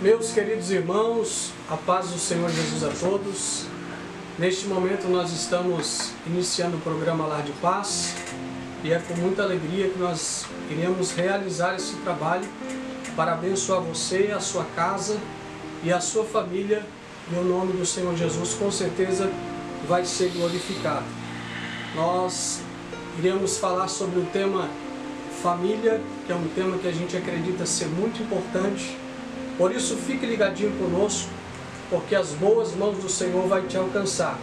Meus queridos irmãos, a paz do Senhor Jesus a todos. Neste momento nós estamos iniciando o programa Lar de Paz e é com muita alegria que nós iremos realizar esse trabalho para abençoar você, a sua casa e a sua família, e o nome do Senhor Jesus com certeza vai ser glorificado. Nós iremos falar sobre o tema família, que é um tema que a gente acredita ser muito importante. Por isso fique ligadinho conosco, porque as boas mãos do Senhor vai te alcançar.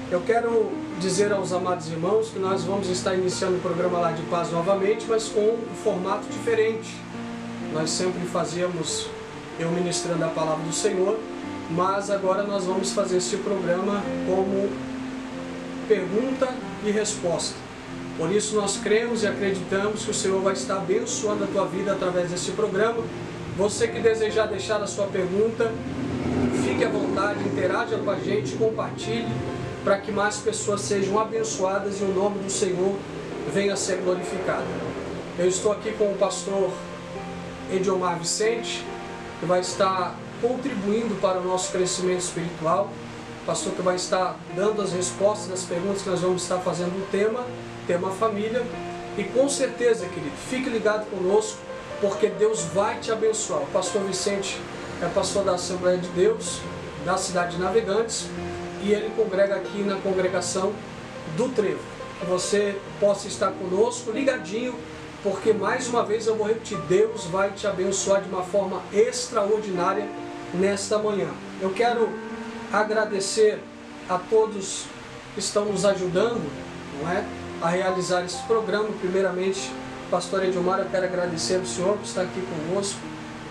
Eu quero dizer aos amados irmãos que nós vamos estar iniciando o programa Lar de Paz novamente, mas com um formato diferente. Nós sempre fazíamos eu ministrando a palavra do Senhor, mas agora nós vamos fazer este programa como pergunta e resposta. Por isso nós cremos e acreditamos que o Senhor vai estar abençoando a tua vida através desse programa. Você que desejar deixar a sua pergunta, fique à vontade, interaja com a gente, compartilhe, para que mais pessoas sejam abençoadas e o nome do Senhor venha a ser glorificado. Eu estou aqui com o pastor Ediomar Vicente, que vai estar contribuindo para o nosso crescimento espiritual, pastor que vai estar dando as respostas das perguntas que nós vamos estar fazendo no tema família. E com certeza, querido, fique ligado conosco, porque Deus vai te abençoar. O pastor Vicente é pastor da Assembleia de Deus, da cidade de Navegantes, e ele congrega aqui na congregação do Trevo. Que você possa estar conosco, ligadinho, porque mais uma vez eu vou repetir, Deus vai te abençoar de uma forma extraordinária nesta manhã. Eu quero agradecer a todos que estão nos ajudando, não é, a realizar esse programa. Primeiramente, pastor Ediomar, eu quero agradecer ao senhor que está aqui conosco,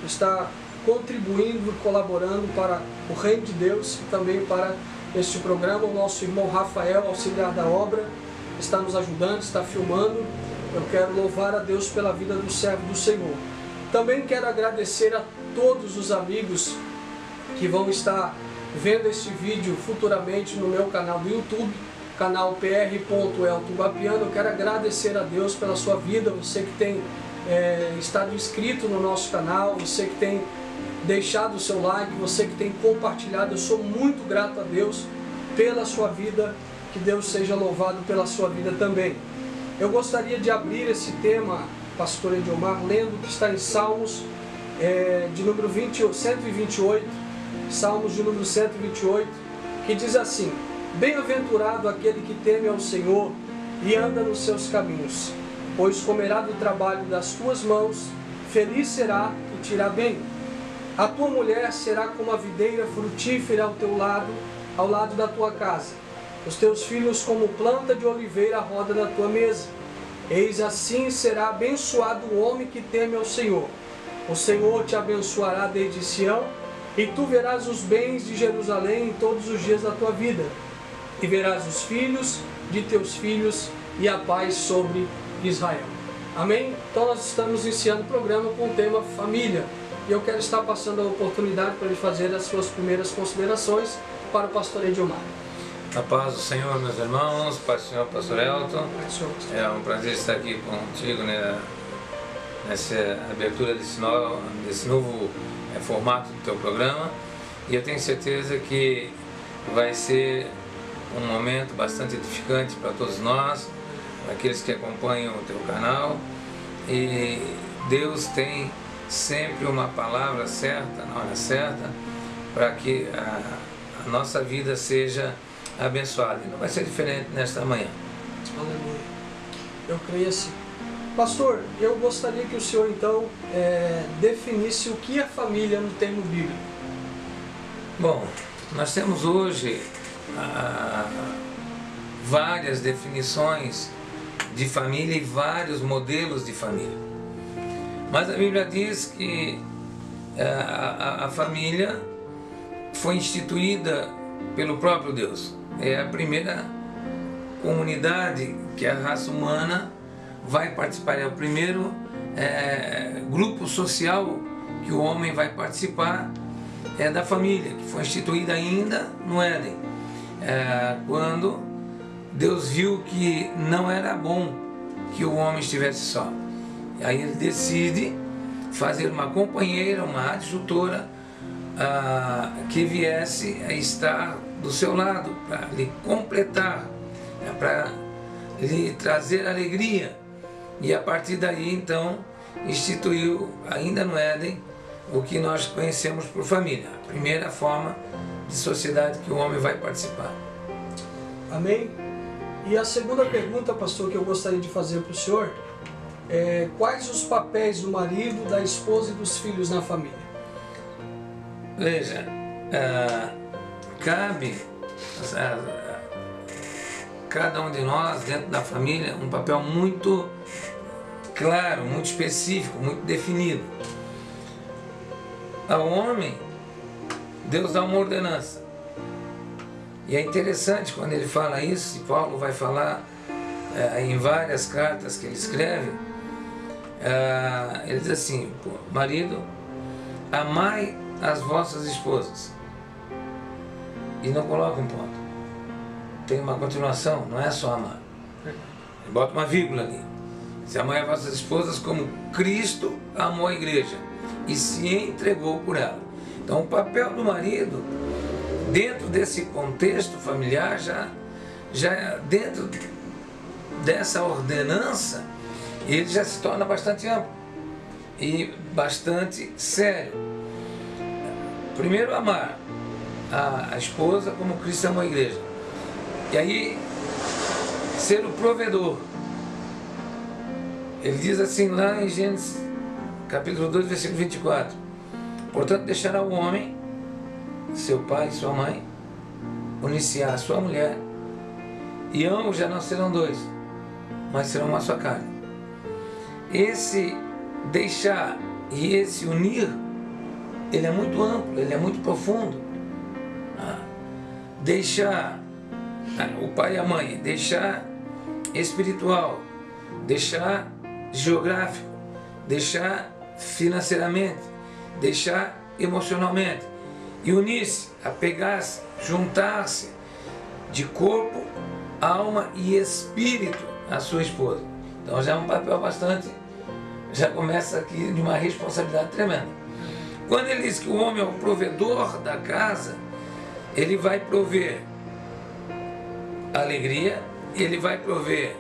que está contribuindo, colaborando para o reino de Deus e também para este programa. O nosso irmão Rafael, auxiliar da obra, está nos ajudando, está filmando. Eu quero louvar a Deus pela vida do servo do Senhor. Também quero agradecer a todos os amigos que vão estar vendo este vídeo futuramente no meu canal do YouTube, canal pr.eltubapiano. Eu quero agradecer a Deus pela sua vida, você que tem estado inscrito no nosso canal, você que tem deixado o seu like, você que tem compartilhado. Eu sou muito grato a Deus pela sua vida, que Deus seja louvado pela sua vida também. Eu gostaria de abrir esse tema, pastor Ediomar, lendo o que está em Salmos de número 128, Salmos de número 128, que diz assim: bem-aventurado aquele que teme ao Senhor e anda nos seus caminhos, pois comerá do trabalho das tuas mãos, feliz será e te irá bem. A tua mulher será como a videira frutífera ao lado da tua casa, os teus filhos como planta de oliveira à roda da tua mesa. Eis assim será abençoado o homem que teme ao Senhor. O Senhor te abençoará desde Sião, e tu verás os bens de Jerusalém em todos os dias da tua vida, e verás os filhos de teus filhos e a paz sobre Israel. Amém? Então nós estamos iniciando o programa com o tema família, e eu quero estar passando a oportunidade para ele fazer as suas primeiras considerações para o pastor Ediomar. A paz do Senhor, meus irmãos, paz do Senhor, pastor Elton. É um prazer estar aqui contigo, né, nessa abertura desse novo formato do teu programa, e eu tenho certeza que vai ser um momento bastante edificante para todos nós, aqueles que acompanham o teu canal. E Deus tem sempre uma palavra certa, na hora certa, para que a nossa vida seja abençoada. E não vai ser diferente nesta manhã. Aleluia. Eu creio assim. Pastor, eu gostaria que o senhor então definisse o que é família no termo bíblico. Bom, nós temos hoje várias definições de família e vários modelos de família. Mas a Bíblia diz que a família foi instituída pelo próprio Deus. É a primeira comunidade que a raça humana vai participar, é o primeiro grupo social que o homem vai participar, é da família, que foi instituída ainda no Éden, quando Deus viu que não era bom que o homem estivesse só. Aí ele decide fazer uma companheira, uma adjutora, que viesse a estar do seu lado, para lhe completar, para lhe trazer alegria. E a partir daí, então, instituiu, ainda no Éden, o que nós conhecemos por família, a primeira forma de sociedade que o homem vai participar. Amém? E a segunda pergunta, pastor, que eu gostaria de fazer para o senhor é: quais os papéis do marido, da esposa e dos filhos na família? Veja, cabe a cada um de nós, dentro da família, um papel muito claro, muito específico, muito definido. Ao homem, Deus dá uma ordenança. E é interessante quando ele fala isso, e Paulo vai falar em várias cartas que ele escreve, ele diz assim: marido, amai as vossas esposas. E não coloca um ponto. Tem uma continuação, não é só amar. Ele bota uma vírgula ali. Se amai as vossas esposas como Cristo amou a igreja e se entregou por ela. Então o papel do marido, dentro desse contexto familiar, já dentro dessa ordenança, ele já se torna bastante amplo e bastante sério. Primeiro, amar a esposa como Cristo amou a igreja. E aí, ser o provedor. Ele diz assim lá em Gênesis, capítulo 2, versículo 24. Portanto, deixará o homem, seu pai e sua mãe, unir-se a sua mulher, e ambos já não serão dois, mas serão uma só carne. Esse deixar e esse unir, ele é muito amplo, ele é muito profundo. Deixar o pai e a mãe, deixar espiritual, deixar geográfico, deixar financeiramente, deixar emocionalmente e unir-se, apegar-se, juntar-se de corpo, alma e espírito à sua esposa. Então já é um papel bastante, já começa aqui de uma responsabilidade tremenda. Quando ele diz que o homem é o provedor da casa, ele vai prover alegria, ele vai prover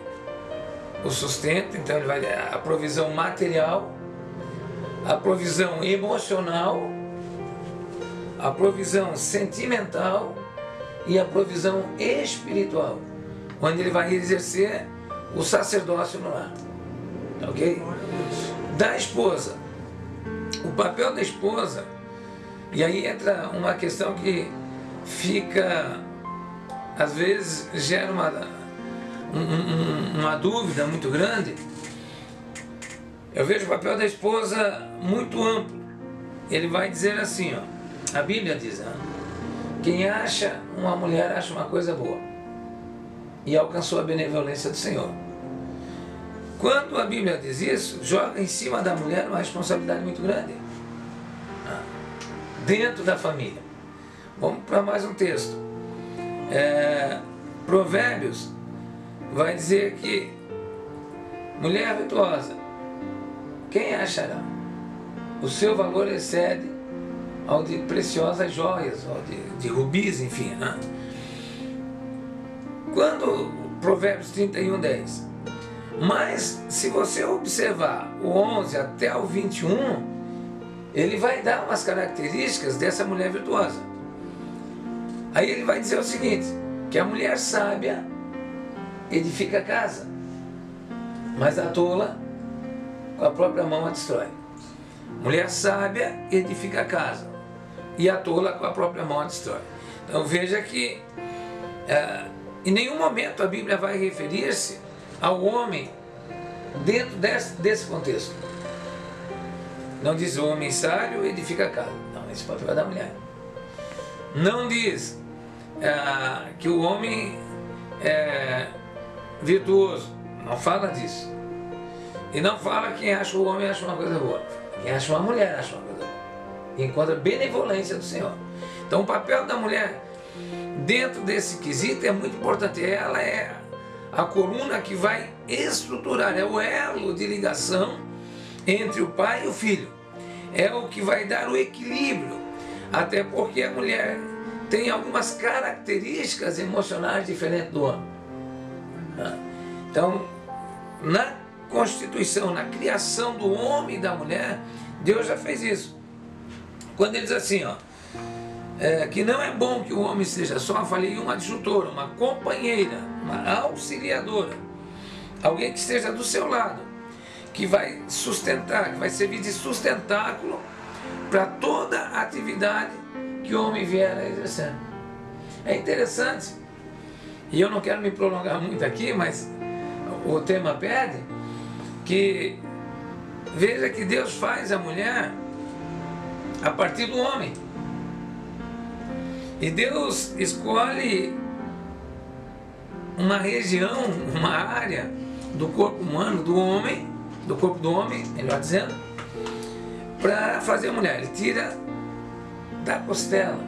o sustento, então ele vai dar a provisão material, a provisão emocional, a provisão sentimental e a provisão espiritual, onde ele vai exercer o sacerdócio no lar. Ok? Da esposa, o papel da esposa, e aí entra uma questão que fica, às vezes gera uma dúvida muito grande. Eu vejo o papel da esposa muito amplo. Ele vai dizer assim, ó, a Bíblia diz, quem acha uma mulher acha uma coisa boa e alcançou a benevolência do Senhor. Quando a Bíblia diz isso, joga em cima da mulher uma responsabilidade muito grande dentro da família. Vamos para mais um texto. Provérbios vai dizer que mulher virtuosa, quem achará? O seu valor excede ao de preciosas joias, ao de rubis, enfim. Quando Provérbios 31:10, mas se você observar o 11 até o 21, ele vai dar umas características dessa mulher virtuosa. Aí ele vai dizer o seguinte, que a mulher sábia edifica a casa, mas a tola com a própria mão a destrói. Mulher sábia edifica a casa e a tola com a própria mão a destrói. Então veja que em nenhum momento a Bíblia vai referir-se ao homem dentro desse contexto. Não diz o homem sábio edifica a casa. Não, esse papel é da mulher. Não diz que o homem é virtuoso. Não fala disso. E não fala que quem acha o homem acha uma coisa boa. Quem acha uma mulher acha uma coisa boa. E encontra a benevolência do Senhor. Então o papel da mulher dentro desse quesito é muito importante. Ela é a coluna que vai estruturar, é o elo de ligação entre o pai e o filho. É o que vai dar o equilíbrio. Até porque a mulher tem algumas características emocionais diferentes do homem. Então, na constituição, na criação do homem e da mulher, Deus já fez isso. Quando ele diz assim, ó, que não é bom que o homem seja só, eu falei, uma adjutora, uma companheira, uma auxiliadora, alguém que esteja do seu lado, que vai sustentar, que vai servir de sustentáculo para toda a atividade que o homem vier a exercer. É interessante, e eu não quero me prolongar muito aqui, mas o tema pede, que veja que Deus faz a mulher a partir do homem. E Deus escolhe uma região, uma área do corpo humano, do homem, do corpo do homem, melhor dizendo, para fazer a mulher. Ele tira da costela,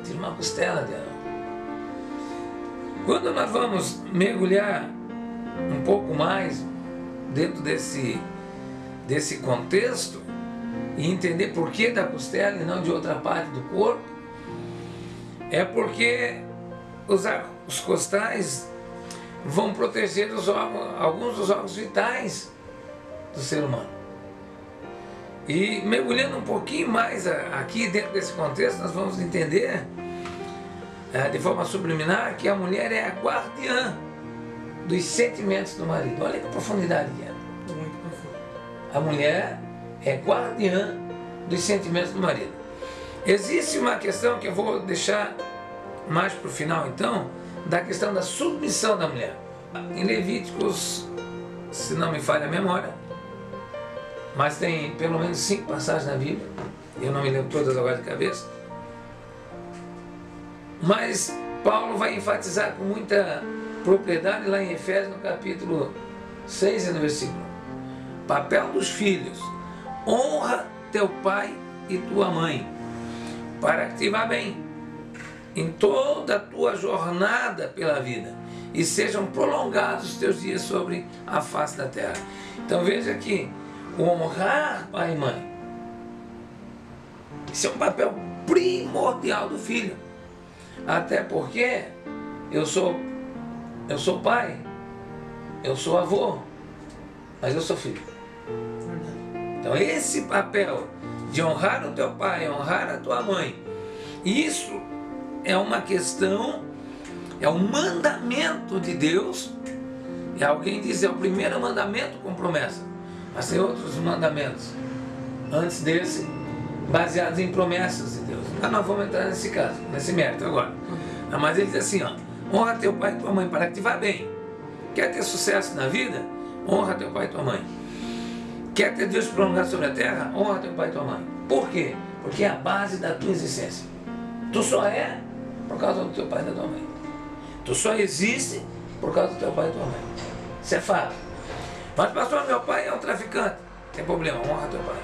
tira uma costela dela. Quando nós vamos mergulhar um pouco mais dentro desse contexto e entender por que da costela e não de outra parte do corpo, é porque os costais vão proteger os órgãos, alguns dos órgãos vitais do ser humano. E mergulhando um pouquinho mais aqui dentro desse contexto, nós vamos entender de forma subliminar que a mulher é a guardiã dos sentimentos do marido. Olha que profundidade que é. Muito profundo. A mulher é guardiã dos sentimentos do marido. Existe uma questão que eu vou deixar mais para o final, então, da questão da submissão da mulher. Em Levíticos, se não me falha a memória, mas tem pelo menos 5 passagens na Bíblia, eu não me lembro todas agora de cabeça, mas Paulo vai enfatizar com muita propriedade lá em Efésios, no capítulo 6 e no versículo 1. Papel dos filhos: honra teu pai e tua mãe, para que te vá bem em toda a tua jornada pela vida e sejam prolongados os teus dias sobre a face da terra. Então veja aqui, o honrar pai e mãe, isso é um papel primordial do filho. Até porque eu sou pai, eu sou avô, mas eu sou filho. Então esse papel de honrar o teu pai, honrar a tua mãe, isso é uma questão, é um mandamento de Deus. E alguém diz, é o primeiro mandamento com promessa, mas tem outros mandamentos antes desse, baseados em promessas de Deus. Mas nós vamos entrar nesse caso, nesse mérito agora. Mas ele diz assim, ó, honra teu pai e tua mãe para que te vá bem. Quer ter sucesso na vida? Honra teu pai e tua mãe. Quer ter Deus prolongado sobre a terra? Honra teu pai e tua mãe. Por quê? Porque é a base da tua existência. Tu só é por causa do teu pai e da tua mãe. Tu só existe por causa do teu pai e da tua mãe. Isso é fato. Mas pastor, meu pai é um traficante. Tem problema, honra teu pai.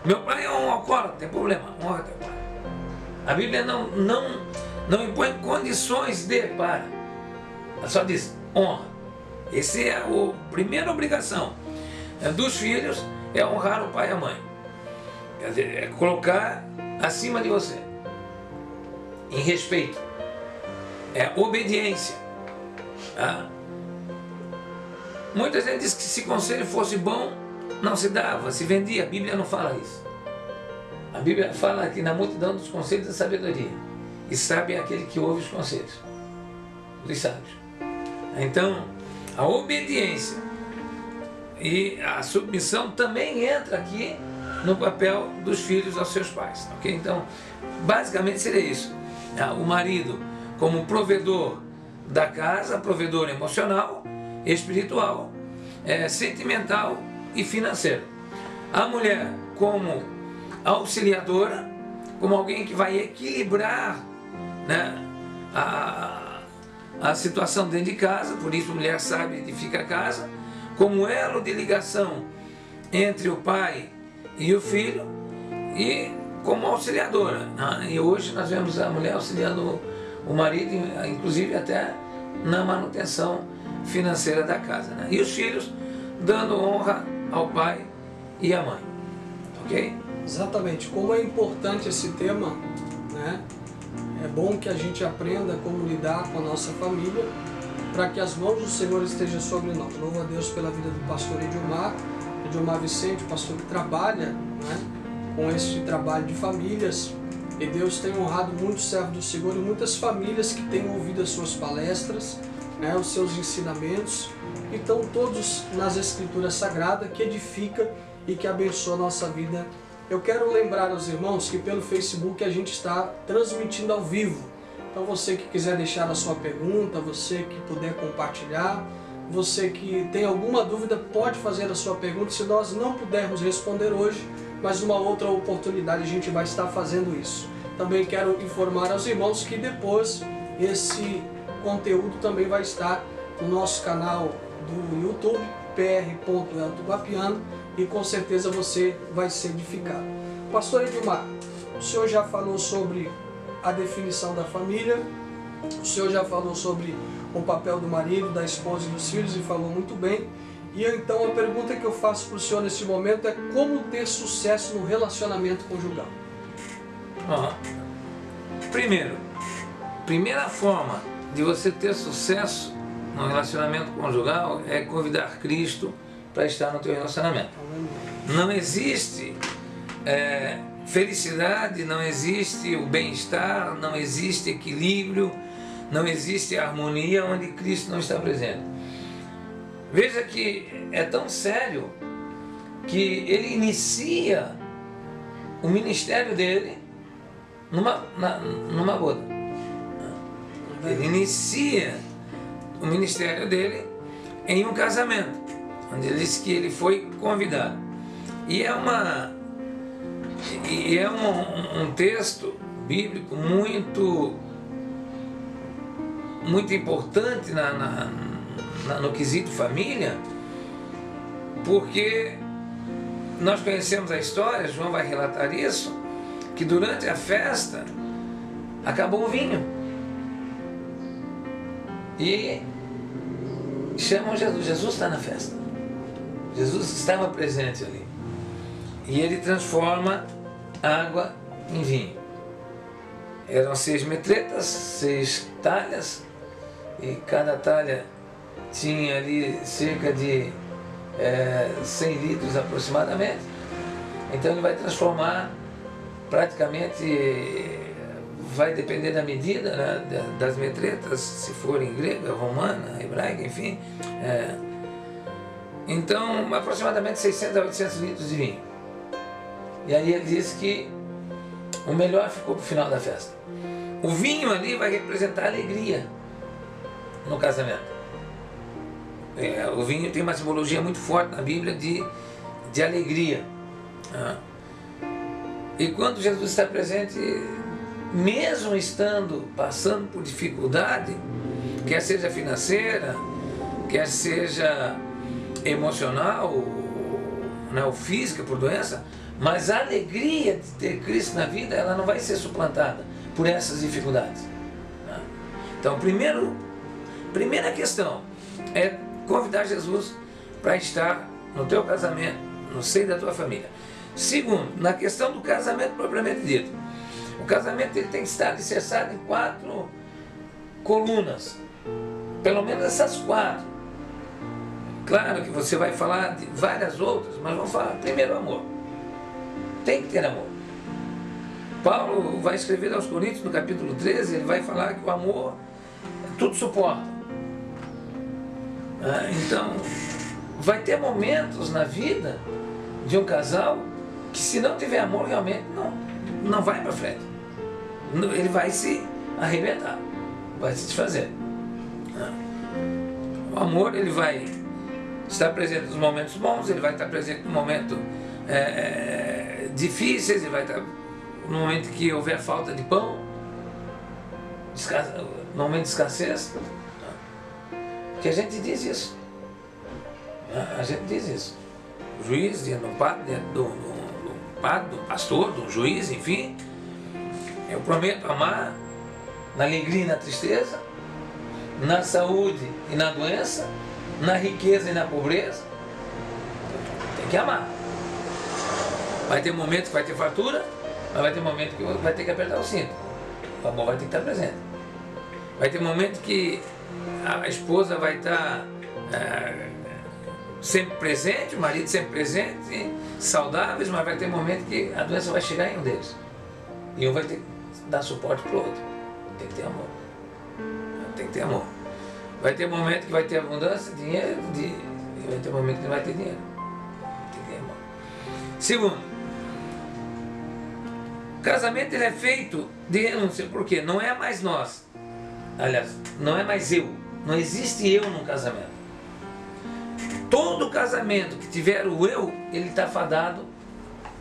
Meu pai é um alcoólatra. Tem problema, honra teu pai. A Bíblia não impõe condições de para. Ela só diz honra. Essa é a primeira obrigação dos filhos, é honrar o pai e a mãe. Quer dizer, é colocar acima de você, em respeito, é obediência. Tá? Muita gente diz que se conselho fosse bom, não se dava, se vendia. A Bíblia não fala isso. A Bíblia fala que na multidão dos conselhos da sabedoria, e sabe é aquele que ouve os conselhos dos sábios. Então, a obediência e a submissão também entra aqui no papel dos filhos aos seus pais, ok? Então, basicamente seria isso. O marido como provedor da casa, provedor emocional, espiritual, sentimental e financeiro. A mulher como auxiliadora, como alguém que vai equilibrar, né, a situação dentro de casa, por isso a mulher sabe edificar a casa, como elo de ligação entre o pai e o filho, e como auxiliadora. E hoje nós vemos a mulher auxiliando o marido, inclusive até na manutenção financeira da casa, né? E os filhos dando honra ao pai e à mãe, ok? Exatamente. Como é importante esse tema, né? É bom que a gente aprenda como lidar com a nossa família, para que as mãos do Senhor estejam sobre nós. Louvo a Deus pela vida do pastor Edilmar Vicente, o pastor que trabalha, né, com esse trabalho de famílias. E Deus tem honrado muitos servos do Senhor e muitas famílias que têm ouvido as suas palestras, né, os seus ensinamentos, e estão todos nas Escrituras Sagradas, que edifica e que abençoa a nossa vida. Eu quero lembrar aos irmãos que pelo Facebook a gente está transmitindo ao vivo. Então você que quiser deixar a sua pergunta, você que puder compartilhar, você que tem alguma dúvida, pode fazer a sua pergunta. Se nós não pudermos responder hoje, mas numa outra oportunidade a gente vai estar fazendo isso. Também quero informar aos irmãos que depois esse conteúdo também vai estar no nosso canal do YouTube, pr.eltoguapiano, e com certeza você vai ser edificado. Pastor Edilmar, o senhor já falou sobre a definição da família, o senhor já falou sobre o papel do marido, da esposa e dos filhos, e falou muito bem. E então a pergunta que eu faço para o senhor nesse momento é: como ter sucesso no relacionamento conjugal? Primeira forma de você ter sucesso no relacionamento conjugal é convidar Cristo para estar no teu relacionamento. Não existe felicidade, não existe o bem-estar, não existe equilíbrio, não existe harmonia onde Cristo não está presente. Veja que é tão sério que ele inicia o ministério dele numa boda. Ele inicia o ministério dele em um casamento, onde ele diz que ele foi convidado. E é um texto bíblico muito importante no quesito família, porque nós conhecemos a história, João vai relatar isso, que durante a festa acabou o vinho. E chamam Jesus. Jesus está na festa. Jesus estava presente ali. E ele transforma água em vinho. Eram 6 metretas, 6 talhas, e cada talha tinha ali cerca de 100 litros aproximadamente. Então ele vai transformar praticamente, vai depender da medida, né, das metretas, se for em grega, romana, hebraica, enfim. Então aproximadamente 600 a 800 litros de vinho. E aí ele diz que o melhor ficou para o final da festa. O vinho ali vai representar alegria no casamento. O vinho tem uma simbologia muito forte na Bíblia de alegria. E quando Jesus está presente, mesmo passando por dificuldade, quer seja financeira, quer seja emocional, né, ou física, por doença, mas a alegria de ter Cristo na vida, ela não vai ser suplantada por essas dificuldades. Então, primeira questão é convidar Jesus para estar no teu casamento, no seio da tua família. Segundo, na questão do casamento propriamente dito, o casamento ele tem que estar alicerçado em 4 colunas, pelo menos essas 4. Claro que você vai falar de várias outras, mas vamos falar primeiro amor. Tem que ter amor. Paulo vai escrever aos Coríntios no capítulo 13, ele vai falar que o amor tudo suporta. Então, vai ter momentos na vida de um casal que, se não tiver amor, realmente não vai para frente. Ele vai se arrebentar, vai se desfazer. O amor, ele vai estar presente nos momentos bons, ele vai estar presente no momento difíceis, ele vai estar no momento que houver falta de pão, no momento de escassez. Que a gente diz isso. A gente diz isso. O juiz, dentro do padre, do pastor, do juiz, enfim. Eu prometo amar na alegria e na tristeza, na saúde e na doença, na riqueza e na pobreza. Tem que amar. Vai ter momentos que vai ter fartura, mas vai ter momentos que vai ter que apertar o cinto. O amor vai ter que estar presente. Vai ter momentos que a esposa vai estar sempre presente, o marido sempre presente, saudáveis, mas vai ter momentos que a doença vai chegar em um deles. E um vai ter que dar suporte para o outro. Tem que ter amor. Tem que ter amor. Vai ter momento que vai ter abundância, dinheiro, e vai ter momento que não vai ter dinheiro. Tem que ter amor. Segundo, o casamento ele é feito de renúncia, porque não é mais nós. Aliás, não é mais eu. Não existe eu num casamento. Todo casamento que tiver o eu, ele está fadado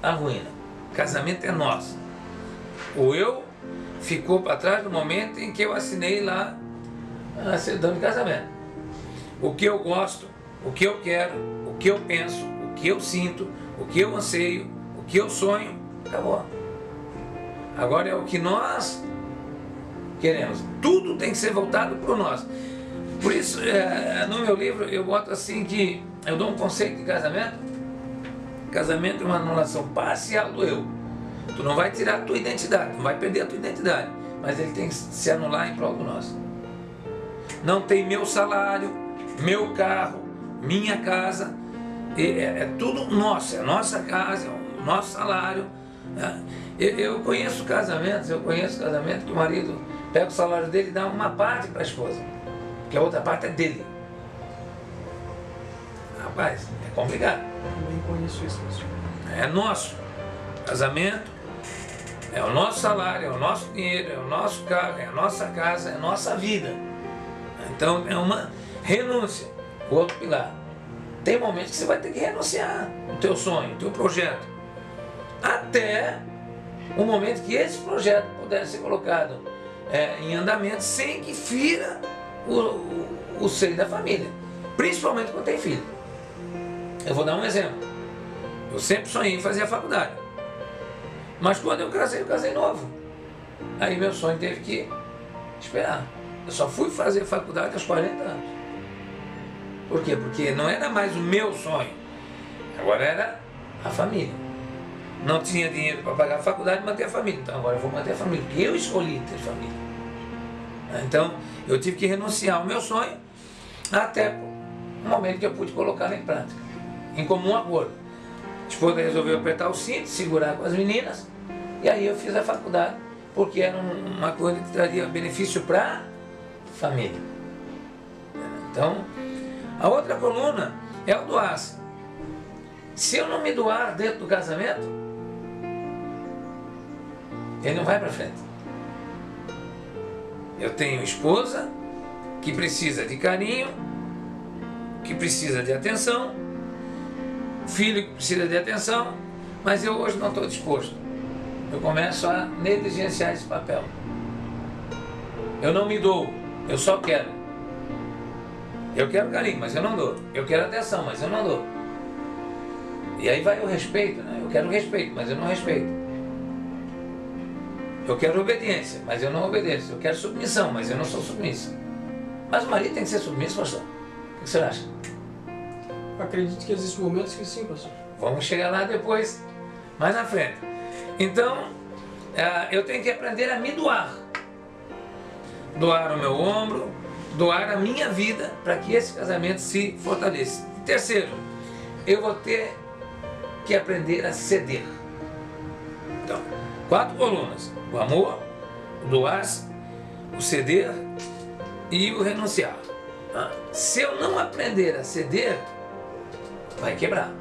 à ruína. Casamento é nós. O eu ficou para trás no momento em que eu assinei lá a certidão de casamento. O que eu gosto, o que eu quero, o que eu penso, o que eu sinto, o que eu anseio, o que eu sonho, acabou. Agora é o que nós queremos. Tudo tem que ser voltado para o nós. Por isso, no meu livro, eu boto assim que eu dou um conceito de casamento. Casamento é uma anulação parcial do eu. Tu não vai tirar a tua identidade, não vai perder a tua identidade, mas ele tem que se anular em prol do nosso. Não tem meu salário, meu carro, minha casa, é tudo nosso, é a nossa casa, é o nosso salário. Eu conheço casamentos que o marido pega o salário dele e dá uma parte para a esposa, que a outra parte é dele. Rapaz, é complicado. Também conheço isso, pastor. É nosso. Casamento é o nosso salário, é o nosso dinheiro, é o nosso carro, é a nossa casa, é a nossa vida. Então é uma renúncia. O outro pilar. Tem momentos que você vai ter que renunciar o teu sonho, o teu projeto. Até o momento que esse projeto puder ser colocado em andamento sem que fira o seio da família. Principalmente quando tem filho. Eu vou dar um exemplo. Eu sempre sonhei em fazer a faculdade. Mas quando eu casei novo. Aí meu sonho teve que esperar. Eu só fui fazer faculdade aos 40 anos. Por quê? Porque não era mais o meu sonho. Agora era a família. Não tinha dinheiro para pagar a faculdade e manter a família. Então agora eu vou manter a família, porque eu escolhi ter família. Então eu tive que renunciar ao meu sonho até o momento que eu pude colocá-lo em prática. Em comum acordo. A esposa resolveu apertar o cinto, segurar com as meninas, e aí eu fiz a faculdade, porque era uma coisa que traria benefício para a família. Então, a outra coluna é o doar-se. Se eu não me doar dentro do casamento, ele não vai para frente. Eu tenho esposa que precisa de carinho, que precisa de atenção, filho que precisa de atenção, mas eu hoje não estou disposto. Eu começo a negligenciar esse papel. Eu não me dou, eu só quero. Eu quero carinho, mas eu não dou. Eu quero atenção, mas eu não dou. E aí vai o respeito, né? Eu quero respeito, mas eu não respeito. Eu quero obediência, mas eu não obedeço. Eu quero submissão, mas eu não sou submisso. Mas o marido tem que ser submisso, pastor. O que você acha? Acredito que existem momentos que sim, pastor. Vamos chegar lá depois, mais na frente. Então, eu tenho que aprender a me doar. Doar o meu ombro, doar a minha vida para que esse casamento se fortaleça. Terceiro, eu vou ter que aprender a ceder. Então, 4 colunas: o amor, o doar-se, o ceder e o renunciar. Se eu não aprender a ceder, vai quebrar.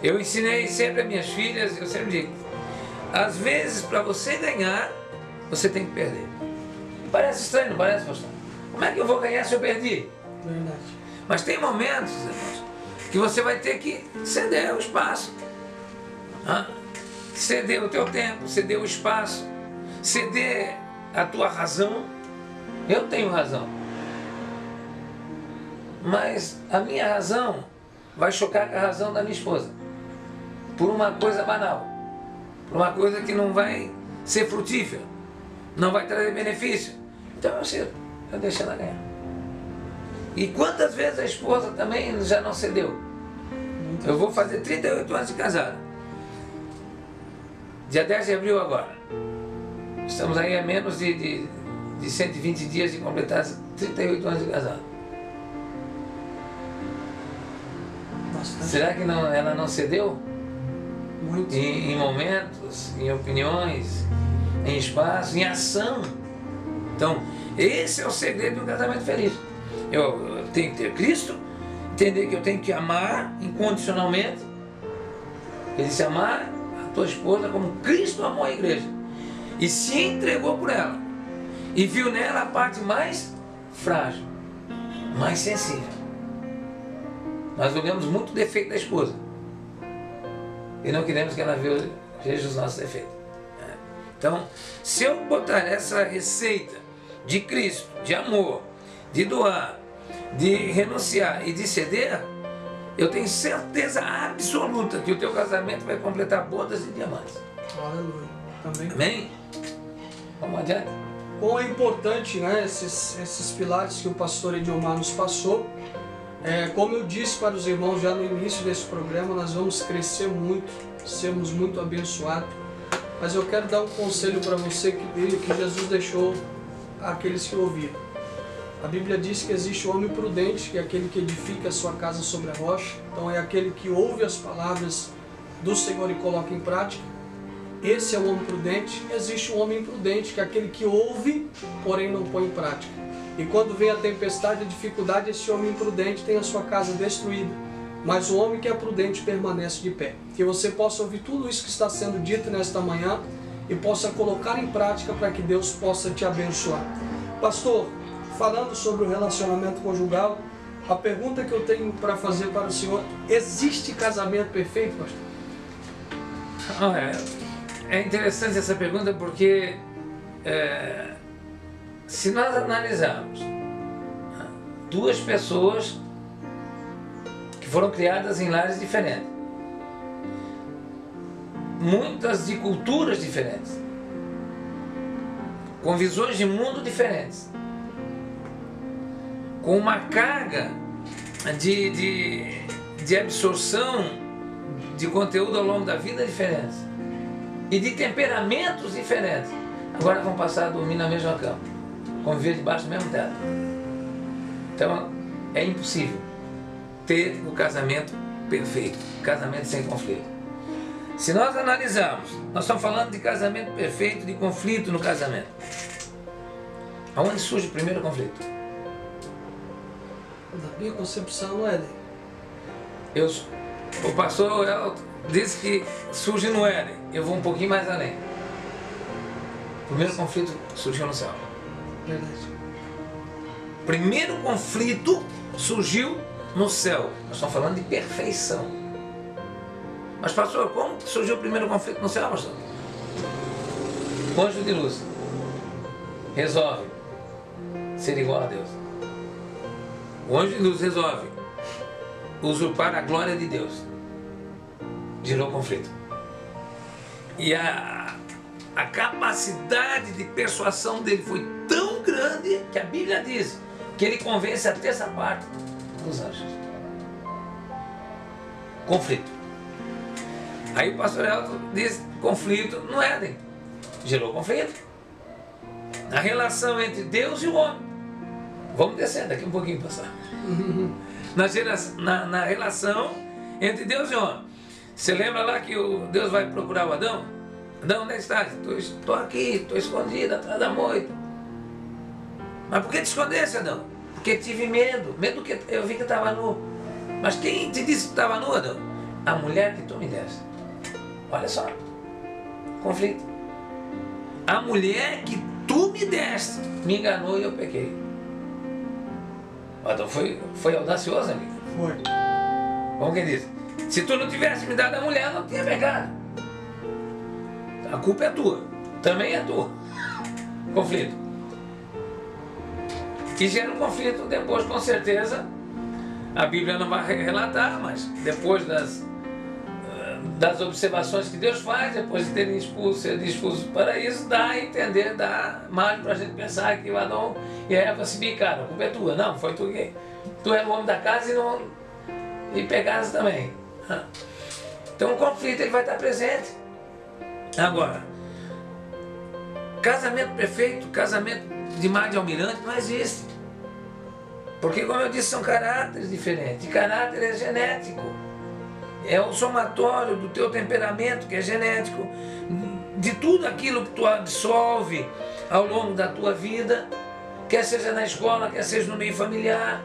Eu ensinei sempre a minhas filhas, eu sempre digo, às vezes para você ganhar, você tem que perder. Parece estranho, não parece, pastor? Como é que eu vou ganhar se eu perdi? Verdade. Mas tem momentos, irmãos, que você vai ter que ceder o espaço. Ceder o teu tempo, ceder o espaço, ceder a tua razão. Eu tenho razão. Mas a minha razão vai chocar com a razão da minha esposa. Por uma coisa banal. Por uma coisa que não vai ser frutífera. Não vai trazer benefício. Então eu cedo. Eu deixo ela ganhar. E quantas vezes a esposa também já não cedeu? Eu vou fazer 38 anos de casado. Dia 10 de abril agora. Estamos aí a menos de 120 dias de completar 38 anos de casado. Bastante. Será que ela não cedeu? Muito. Em momentos, em opiniões, em espaço, em ação. Então, esse é o segredo de um casamento feliz. Eu tenho que ter Cristo, entender que eu tenho que amar incondicionalmente. Ele disse: amar a tua esposa como Cristo amou a igreja e se entregou por ela, e viu nela a parte mais frágil, mais sensível. Nós olhamos muito o defeito da esposa e não queremos que ela veja os nossos defeitos. Então, se eu botar essa receita de Cristo, de amor, de doar, de renunciar e de ceder, eu tenho certeza absoluta que o teu casamento vai completar bodas de diamantes. Aleluia. Também. Amém? Vamos adiante. Como é importante, né, esses pilares que o pastor Ediomar nos passou. Como eu disse para os irmãos já no início desse programa, nós vamos crescer muito, sermos muito abençoados. Mas eu quero dar um conselho para você que Jesus deixou àqueles que ouviram. A Bíblia diz que existe o homem prudente, que é aquele que edifica a sua casa sobre a rocha. Então é aquele que ouve as palavras do Senhor e coloca em prática. Esse é o homem prudente. Existe o homem imprudente, que é aquele que ouve, porém não põe em prática. E quando vem a tempestade, a dificuldade, esse homem imprudente tem a sua casa destruída. Mas o homem que é prudente permanece de pé. Que você possa ouvir tudo isso que está sendo dito nesta manhã e possa colocar em prática para que Deus possa te abençoar. Pastor, falando sobre o relacionamento conjugal, a pergunta que eu tenho para fazer para o senhor: existe casamento perfeito, pastor? É interessante essa pergunta porque se nós analisarmos duas pessoas que foram criadas em lares diferentes, muitas de culturas diferentes, com visões de mundo diferentes, com uma carga de absorção de conteúdo ao longo da vida diferente e de temperamentos diferentes, agora vão passar a dormir na mesma cama, conviver debaixo do mesmo teto. Então é impossível ter o casamento perfeito, casamento sem conflito. Se nós analisarmos, nós estamos falando de casamento perfeito, de conflito no casamento. Aonde surge o primeiro conflito? Da minha concepção, no Éden. O pastor disse que surge no Éden. Eu vou um pouquinho mais além. O primeiro conflito surgiu no céu. Verdade. O primeiro conflito surgiu no céu. Nós estamos falando de perfeição. Mas pastor, como surgiu o primeiro conflito no céu, pastor? O anjo de luz resolve ser igual a Deus. O anjo de luz resolve usurpar a glória de Deus. Gerou conflito. E a capacidade de persuasão dele foi tão grande que a Bíblia diz que ele convence a terça parte dos anjos. Conflito. Aí o pastor Elton diz: conflito no Éden. Gerou conflito. A relação entre Deus e o homem. Vamos descer daqui um pouquinho, pastor. Na relação entre Deus e o homem. Você lembra lá que Deus vai procurar o Adão? Adão, onde está? Estou aqui, estou escondido atrás da moita. Mas por que te escondesse, Adão? Porque tive medo. Medo que eu vi que estava nu. Mas quem te disse que estava nu, Adão? A mulher que tu me deste. Olha só. Conflito. A mulher que tu me deste me enganou e eu pequei. O Adão foi audacioso, amigo. Foi. Como quem diz? Se tu não tivesse me dado a mulher, eu não tinha pecado. A culpa é tua. Também é tua. Conflito. E gera um conflito depois, com certeza. A Bíblia não vai relatar, mas depois das observações que Deus faz, depois de terem sido expulsos do paraíso, dá a entender, dá margem para a gente pensar que o Adão e a Eva se bicaram. A culpa é tua. Não, foi tu que... Tu era o homem da casa e pegaste também. Então o conflito ele vai estar presente. Agora, casamento perfeito, casamento de mar de almirante não existe. Porque, como eu disse, são caráteres diferentes. E caráter é genético. É o somatório do teu temperamento, que é genético, de tudo aquilo que tu absorve ao longo da tua vida, quer seja na escola, quer seja no meio familiar,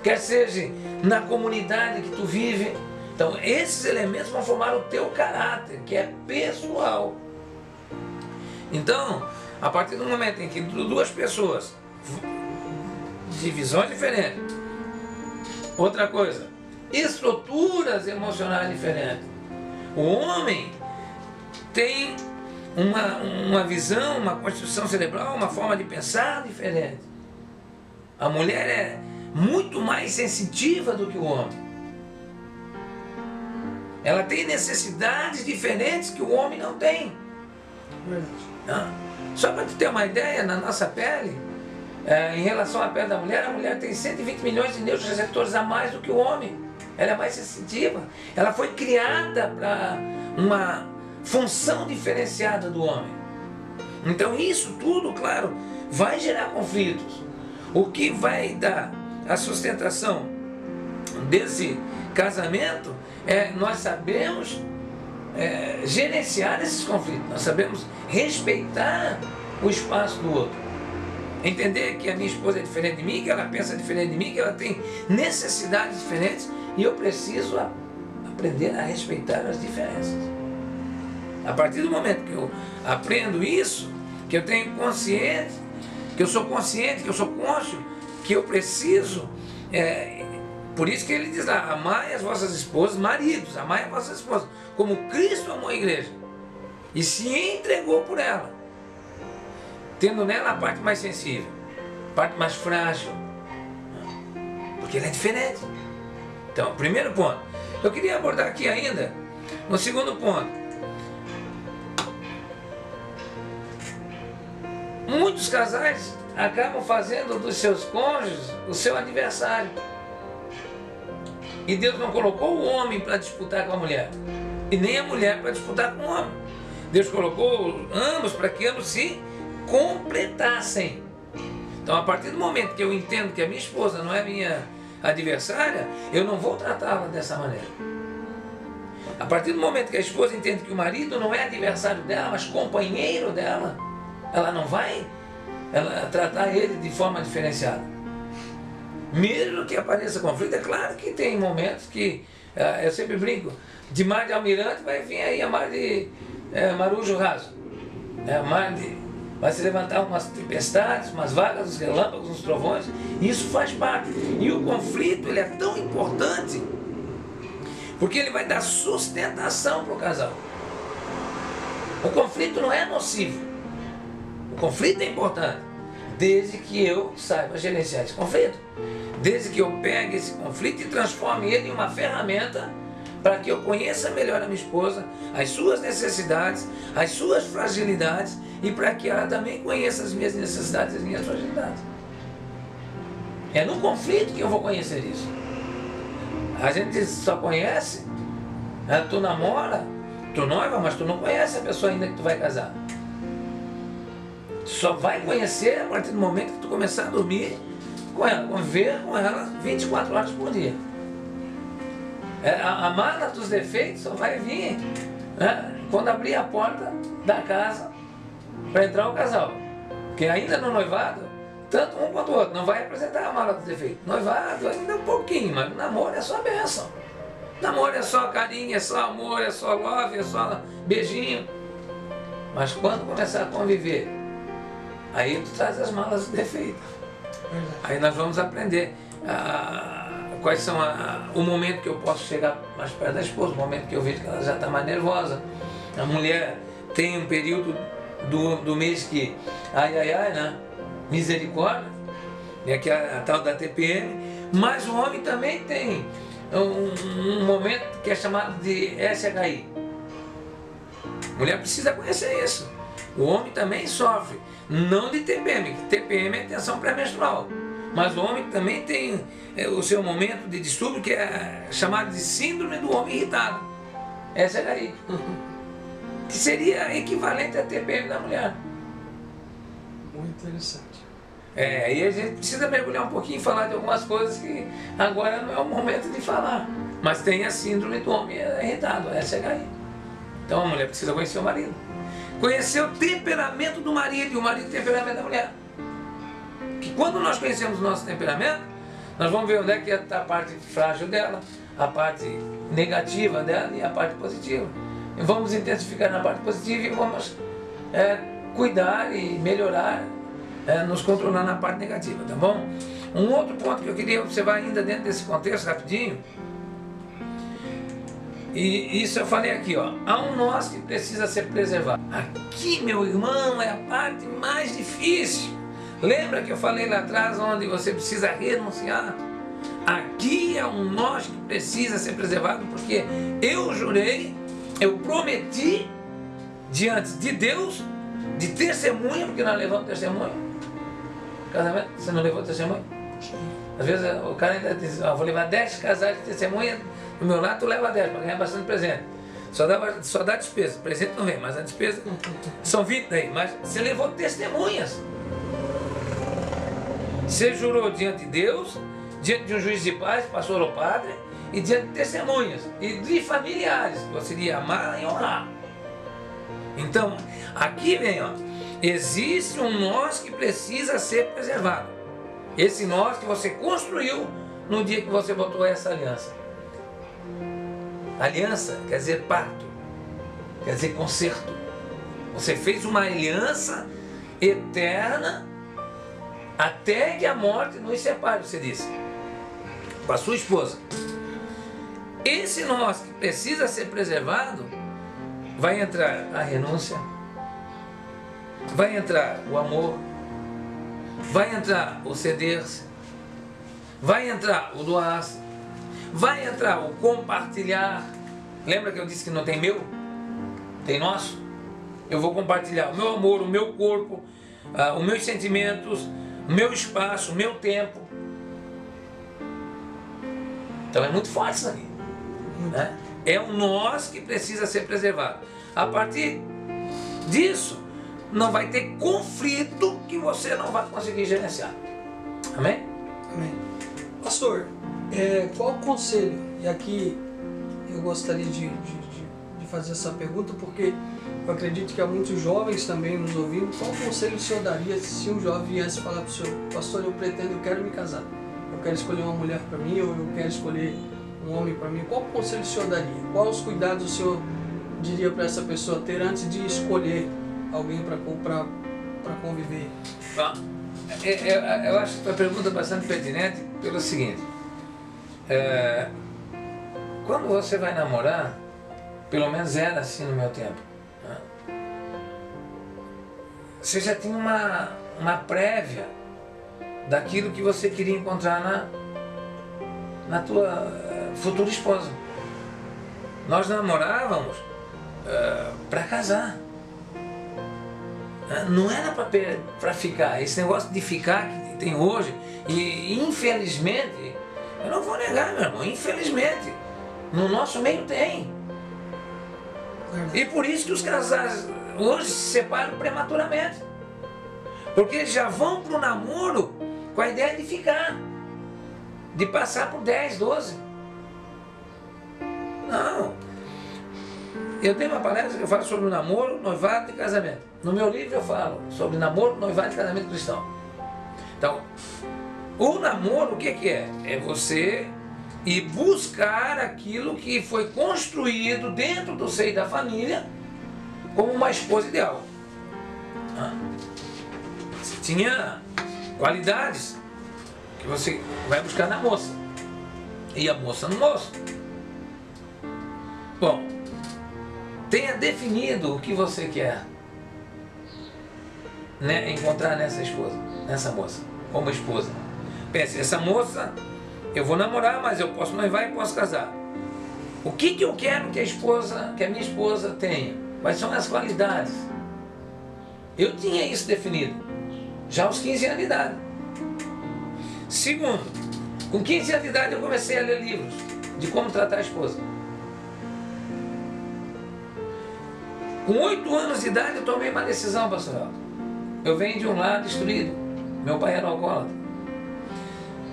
quer seja na comunidade que tu vive. Então, esses elementos vão formar o teu caráter, que é pessoal. Então, a partir do momento em que duas pessoas de visões diferentes, outra coisa, estruturas emocionais diferentes, o homem tem uma visão, uma constituição cerebral, uma forma de pensar diferente. A mulher é muito mais sensitiva do que o homem. Ela tem necessidades diferentes que o homem não tem. Só para tu ter uma ideia, na nossa pele, em relação à pele da mulher, a mulher tem 120 milhões de neuroreceptores a mais do que o homem. Ela é mais sensitiva. Ela foi criada para uma função diferenciada do homem. Então isso tudo, claro, vai gerar conflitos. O que vai dar a sustentação desse casamento é nós sabemos gerenciar esses conflitos, nós sabemos respeitar o espaço do outro. Entender que a minha esposa é diferente de mim, que ela pensa diferente de mim, que ela tem necessidades diferentes e eu preciso aprender a respeitar as diferenças. A partir do momento que eu aprendo isso, que eu tenho consciência, que eu sou consciente, que eu sou cônscio, que eu preciso, por isso que ele diz lá, amai as vossas esposas, maridos, amai as vossas esposas, como Cristo amou a igreja e se entregou por ela, tendo nela a parte mais sensível, a parte mais frágil, porque ele é diferente. Então, primeiro ponto. Eu queria abordar aqui ainda um segundo ponto. Muitos casais acabam fazendo dos seus cônjuges o seu adversário. E Deus não colocou o homem para disputar com a mulher, e nem a mulher para disputar com o homem. Deus colocou ambos para que ambos se completassem. Então, a partir do momento que eu entendo que a minha esposa não é minha adversária, eu não vou tratá-la dessa maneira. A partir do momento que a esposa entende que o marido não é adversário dela, mas companheiro dela, ela não vai tratar ele de forma diferenciada. Mesmo que apareça conflito, é claro que tem momentos que, eu sempre brinco, de mar de almirante vai vir aí a mar de marujo raso. Vai se levantar umas tempestades, umas vagas, uns relâmpagos, uns trovões, e isso faz parte. E o conflito ele é tão importante, porque ele vai dar sustentação para o casal. O conflito não é nocivo. O conflito é importante, desde que eu saiba gerenciar esse conflito. Desde que eu pegue esse conflito e transforme ele em uma ferramenta para que eu conheça melhor a minha esposa, as suas necessidades, as suas fragilidades, e para que ela também conheça as minhas necessidades e as minhas fragilidades. É no conflito que eu vou conhecer isso. A gente só conhece, tu namora, tu noiva, mas tu não conhece a pessoa ainda que tu vai casar. Tu só vai conhecer a partir do momento que tu começar a dormir com ela, conviver com ela 24 horas por dia. A mala dos defeitos só vai vir quando abrir a porta da casa para entrar o casal. Porque ainda no noivado, tanto um quanto o outro não vai apresentar a mala dos defeitos. Noivado ainda um pouquinho, mas o namoro é só bênção. Namoro é só carinho, é só amor, é só love, é só beijinho. Mas quando começar a conviver, aí tu traz as malas dos defeitos. Aí nós vamos aprender quais são o momento que eu posso chegar mais perto da esposa, o momento que eu vejo que ela já está mais nervosa. A mulher tem um período do mês que, né? Misericórdia, que é a tal da TPM, mas o homem também tem um momento que é chamado de SHI. A mulher precisa conhecer isso. O homem também sofre, não de TPM, que TPM é tensão pré-menstrual. Mas o homem também tem o seu momento de distúrbio, que é chamado de síndrome do homem irritado. Essa é daí. Que seria equivalente à TPM da mulher. Muito interessante. E a gente precisa mergulhar um pouquinho e falar de algumas coisas que agora não é o momento de falar. Mas tem a síndrome do homem irritado, essa é aí. Então a mulher precisa conhecer o marido. Conhecer o temperamento do marido e o marido o temperamento da mulher. Que quando nós conhecemos o nosso temperamento, nós vamos ver onde é que está a parte frágil dela, a parte negativa dela e a parte positiva. E vamos intensificar na parte positiva e vamos cuidar e melhorar, nos controlar na parte negativa, tá bom? Um outro ponto que eu queria observar ainda dentro desse contexto, rapidinho, e isso eu falei aqui, ó, há um nós que precisa ser preservado. Aqui, meu irmão, é a parte mais difícil. Lembra que eu falei lá atrás onde você precisa renunciar? Aqui é um nós que precisa ser preservado, porque eu jurei, eu prometi diante de Deus, de testemunha, porque nós levamos testemunha. Casamento, você não levou testemunha? Às vezes o cara ainda diz, vou levar 10 casais de testemunha, do meu lado tu leva 10 para ganhar bastante presente. Só dá despesa, presente não vem, mas a despesa são 20 daí, mas você levou testemunhas. Você jurou diante de Deus, diante de um juiz de paz, pastor ou padre, e diante de testemunhas, e de familiares, que você iria amar e honrar. Então, aqui vem, ó, existe um nós que precisa ser preservado. Esse nós que você construiu no dia que você botou essa aliança. Aliança quer dizer pacto, quer dizer concerto. Você fez uma aliança eterna até que a morte nos separe, você disse, com a sua esposa. Esse nós que precisa ser preservado, vai entrar a renúncia, vai entrar o amor, vai entrar o ceder-se, vai entrar o doar-se, vai entrar o compartilhar. Lembra que eu disse que não tem meu? Tem nosso? Eu vou compartilhar o meu amor, o meu corpo, os meus sentimentos, o meu espaço, o meu tempo. Então é muito forte isso aqui, né? É um nós que precisa ser preservado. A partir disso, não vai ter conflito que você não vai conseguir gerenciar. Amém? Amém. Pastor, qual o conselho? E aqui eu gostaria de fazer essa pergunta, porque eu acredito que há muitos jovens também nos ouvindo. Qual conselho o senhor daria se um jovem viesse falar para o senhor: pastor, eu quero me casar, eu quero escolher uma mulher para mim, ou eu quero escolher um homem para mim? Qual conselho o senhor daria? Quais os cuidados o senhor diria para essa pessoa ter antes de escolher alguém para conviver? Eu acho que a pergunta é bastante pertinente pelo seguinte: quando você vai namorar, pelo menos era assim no meu tempo, né? Você já tinha uma prévia daquilo que você queria encontrar na tua futura esposa. Nós namorávamos para casar. Não era para ficar. Esse negócio de ficar que tem hoje, e infelizmente, eu não vou negar, meu irmão, infelizmente, no nosso meio tem. E por isso que os casais hoje se separam prematuramente. Porque eles já vão para o namoro com a ideia de ficar, de passar por 10, 12. Não. Eu tenho uma palestra que eu falo sobre o namoro, noivado e casamento. No meu livro eu falo sobre namoro, noivado e casamento cristão. Então, o namoro, o que é? É você ir buscar aquilo que foi construído dentro do seio da família como uma esposa ideal. Você tinha qualidades que você vai buscar na moça e a moça no moço. Bom, tenha definido o que você quer, né, encontrar nessa esposa, nessa moça, como esposa. Pense, essa moça, eu vou namorar, mas eu posso noivar e posso casar. O que eu quero que a minha esposa tenha? Quais são as qualidades? Eu tinha isso definido, já aos 15 anos de idade. Segundo, com 15 anos de idade eu comecei a ler livros de como tratar a esposa. Com 8 anos de idade eu tomei uma decisão, pastor Aldo. Eu venho de um lar destruído. Meu pai era alcoólatra.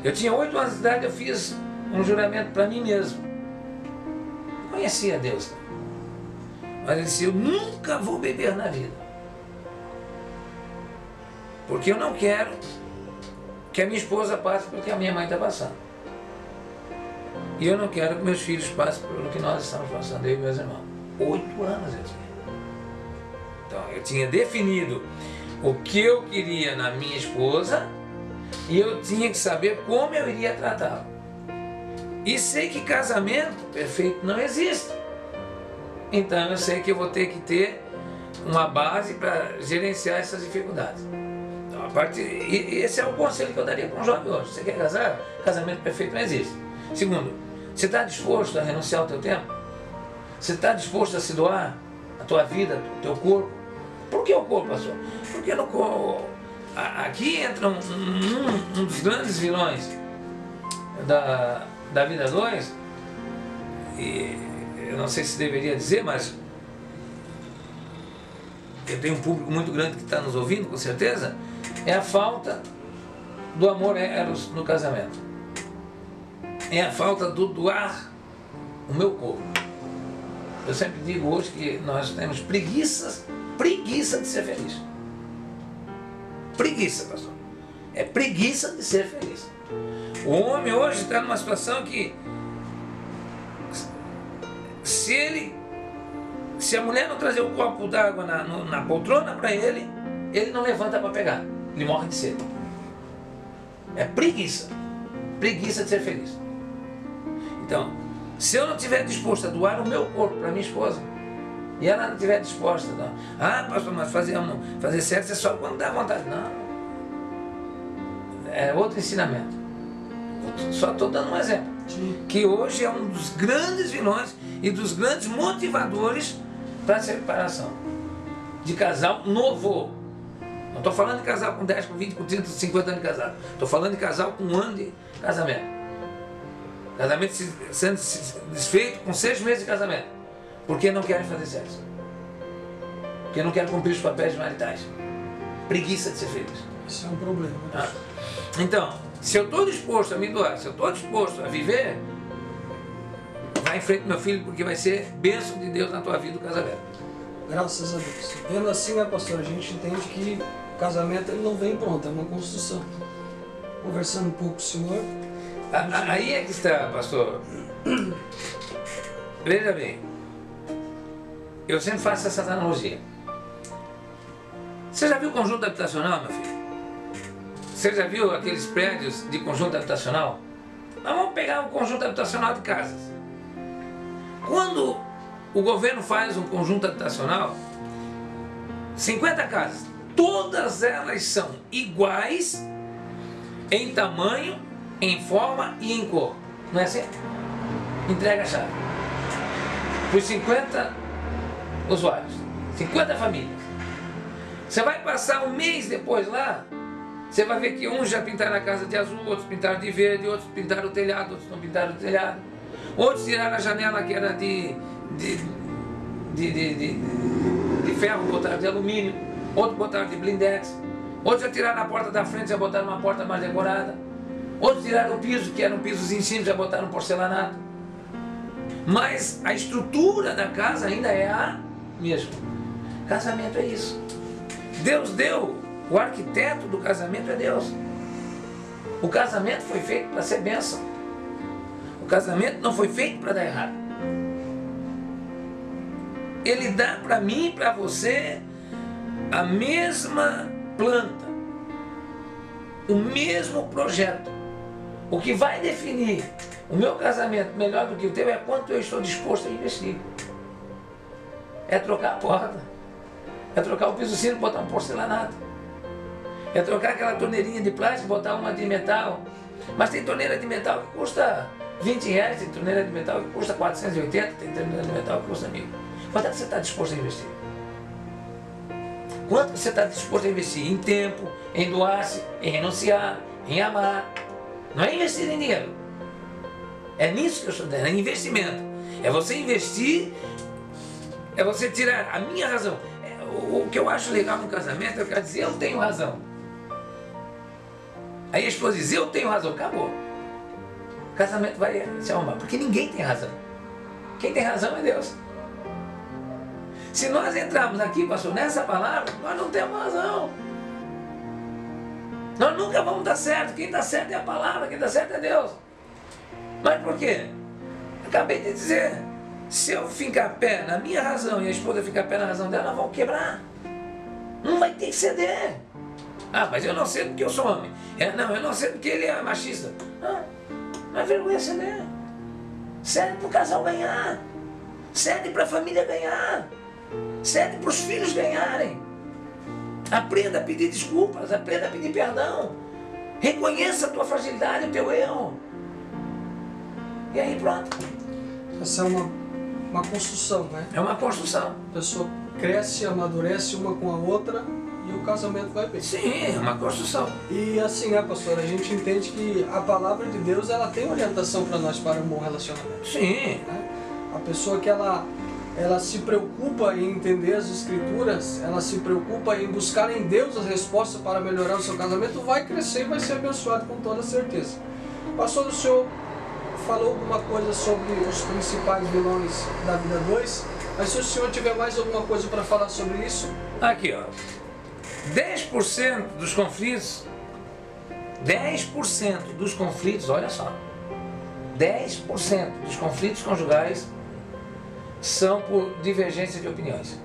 Eu tinha 8 anos de idade, eu fiz um juramento para mim mesmo. Eu conhecia Deus, mas eu disse, eu nunca vou beber na vida. Porque eu não quero que a minha esposa passe pelo que a minha mãe está passando. E eu não quero que meus filhos passem pelo que nós estamos passando, eu e meus irmãos. 8 anos eu tinha. Então, eu tinha definido o que eu queria na minha esposa e eu tinha que saber como eu iria tratá-la. E sei que casamento perfeito não existe. Então, eu sei que eu vou ter que ter uma base para gerenciar essas dificuldades. Então, esse é o conselho que eu daria para um jovem hoje. Você quer casar? Casamento perfeito não existe. Segundo, você está disposto a renunciar ao teu tempo? Você está disposto a se doar? A tua vida, o teu corpo? Por que o corpo, pastor? Porque no corpo, aqui entra um dos grandes vilões da vida 2, e eu não sei se deveria dizer, mas eu tenho um público muito grande que está nos ouvindo, com certeza, é a falta do amor eros no casamento. É a falta do doar o meu corpo. Eu sempre digo hoje que nós temos preguiça de ser feliz. Preguiça, pastor. É preguiça de ser feliz. O homem hoje está numa situação que se a mulher não trazer um copo d'água na poltrona para ele, ele não levanta para pegar. Ele morre de sede. É preguiça. Preguiça de ser feliz. Então, se eu não estiver disposto a doar o meu corpo para minha esposa, e ela não estiver disposta, não. Ah, pastor, mas fazer sexo é só quando dá vontade. Não. É outro ensinamento. Só estou dando um exemplo. Sim. Que hoje é um dos grandes vilões e dos grandes motivadores para a separação. De casal novo. Não estou falando de casal com 10, com 20, com 30, 50 anos de casado. Estou falando de casal com 1 ano de casamento. Casamento sendo desfeito com 6 meses de casamento. Porque não querem fazer sexo. Porque não querem cumprir os papéis maritais. Preguiça de ser feliz. Isso é um problema. Então, se eu estou disposto a me doar, se eu estou disposto a viver, vai em frente, meu filho, porque vai ser bênção de Deus na tua vida o casamento. Graças a Deus. Vendo assim, né, pastor, a gente entende que o casamento ele não vem pronto, é uma construção. Conversando um pouco com o senhor. Aí é que está, pastor. Veja bem, eu sempre faço essa analogia. Você já viu conjunto habitacional, meu filho? Você já viu aqueles prédios de conjunto habitacional? Nós vamos pegar um conjunto habitacional de casas. Quando o governo faz um conjunto habitacional, 50 casas, todas elas são iguais em tamanho, em forma e em cor. Não é assim? Entrega a chave para os 50 usuários, 50 famílias. Você vai passar um mês depois lá, você vai ver que uns já pintaram a casa de azul, outros pintaram de verde, outros pintaram o telhado, outros não pintaram o telhado. Outros tiraram a janela que era de ferro, botaram de alumínio. Outros botaram de blindex. Outros já tiraram a porta da frente, já botaram uma porta mais decorada. Outros tiraram o piso, que era um pisozinho simples, já botaram um porcelanato. Mas a estrutura da casa ainda é a mesma. Casamento é isso. Deus deu, o arquiteto do casamento é Deus. O casamento foi feito para ser bênção. O casamento não foi feito para dar errado. Ele dá para mim e para você a mesma planta, o mesmo projeto. O que vai definir o meu casamento melhor do que o teu é quanto eu estou disposto a investir. É trocar a porta, é trocar o piso fino e botar um porcelanato, é trocar aquela torneirinha de plástico e botar uma de metal. Mas tem torneira de metal que custa R$20, tem torneira de metal que custa 480, tem torneira de metal que custa 1.000. Quanto é que você está disposto a investir? Quanto você está disposto a investir em tempo, em doar-se, em renunciar, em amar? Não é investir em dinheiro. É nisso que eu estou dizendo, é investimento. É você investir, é você tirar a minha razão. O que eu acho legal no casamento é o cara dizer, eu tenho razão. Aí a esposa diz, eu tenho razão, acabou. O casamento vai se arrumar, porque ninguém tem razão. Quem tem razão é Deus. Se nós entrarmos aqui, pastor, nessa palavra, nós não temos razão. Nós nunca vamos dar certo. Quem está certo é a palavra, quem está certo é Deus. Mas por quê? Acabei de dizer, se eu ficar pé na minha razão e a esposa ficar pé na razão dela, nós vamos quebrar. Não vai ter que ceder. Ah, mas eu não cedo porque eu sou homem. Não, eu não cedo porque ele é machista. Não é vergonha ceder. Cede para o casal ganhar. Cede para a família ganhar. Cede para os filhos ganharem. Aprenda a pedir desculpas, aprenda a pedir perdão. Reconheça a tua fragilidade, o teu erro. E aí pronto. Essa é uma construção, né? É uma construção. A pessoa cresce, amadurece uma com a outra e o casamento vai bem. Sim, é uma construção. E assim, pastor, a gente entende que a palavra de Deus, ela tem orientação para nós para um bom relacionamento. Sim. Né? A pessoa que ela se preocupa em entender as Escrituras, ela se preocupa em buscar em Deus as respostas para melhorar o seu casamento, vai crescer e vai ser abençoado com toda certeza. Pastor, o senhor falou alguma coisa sobre os principais vilões da vida 2, mas se o senhor tiver mais alguma coisa para falar sobre isso... Aqui, ó. 10% dos conflitos, 10% dos conflitos, olha só, 10% dos conflitos conjugais são por divergência de opiniões.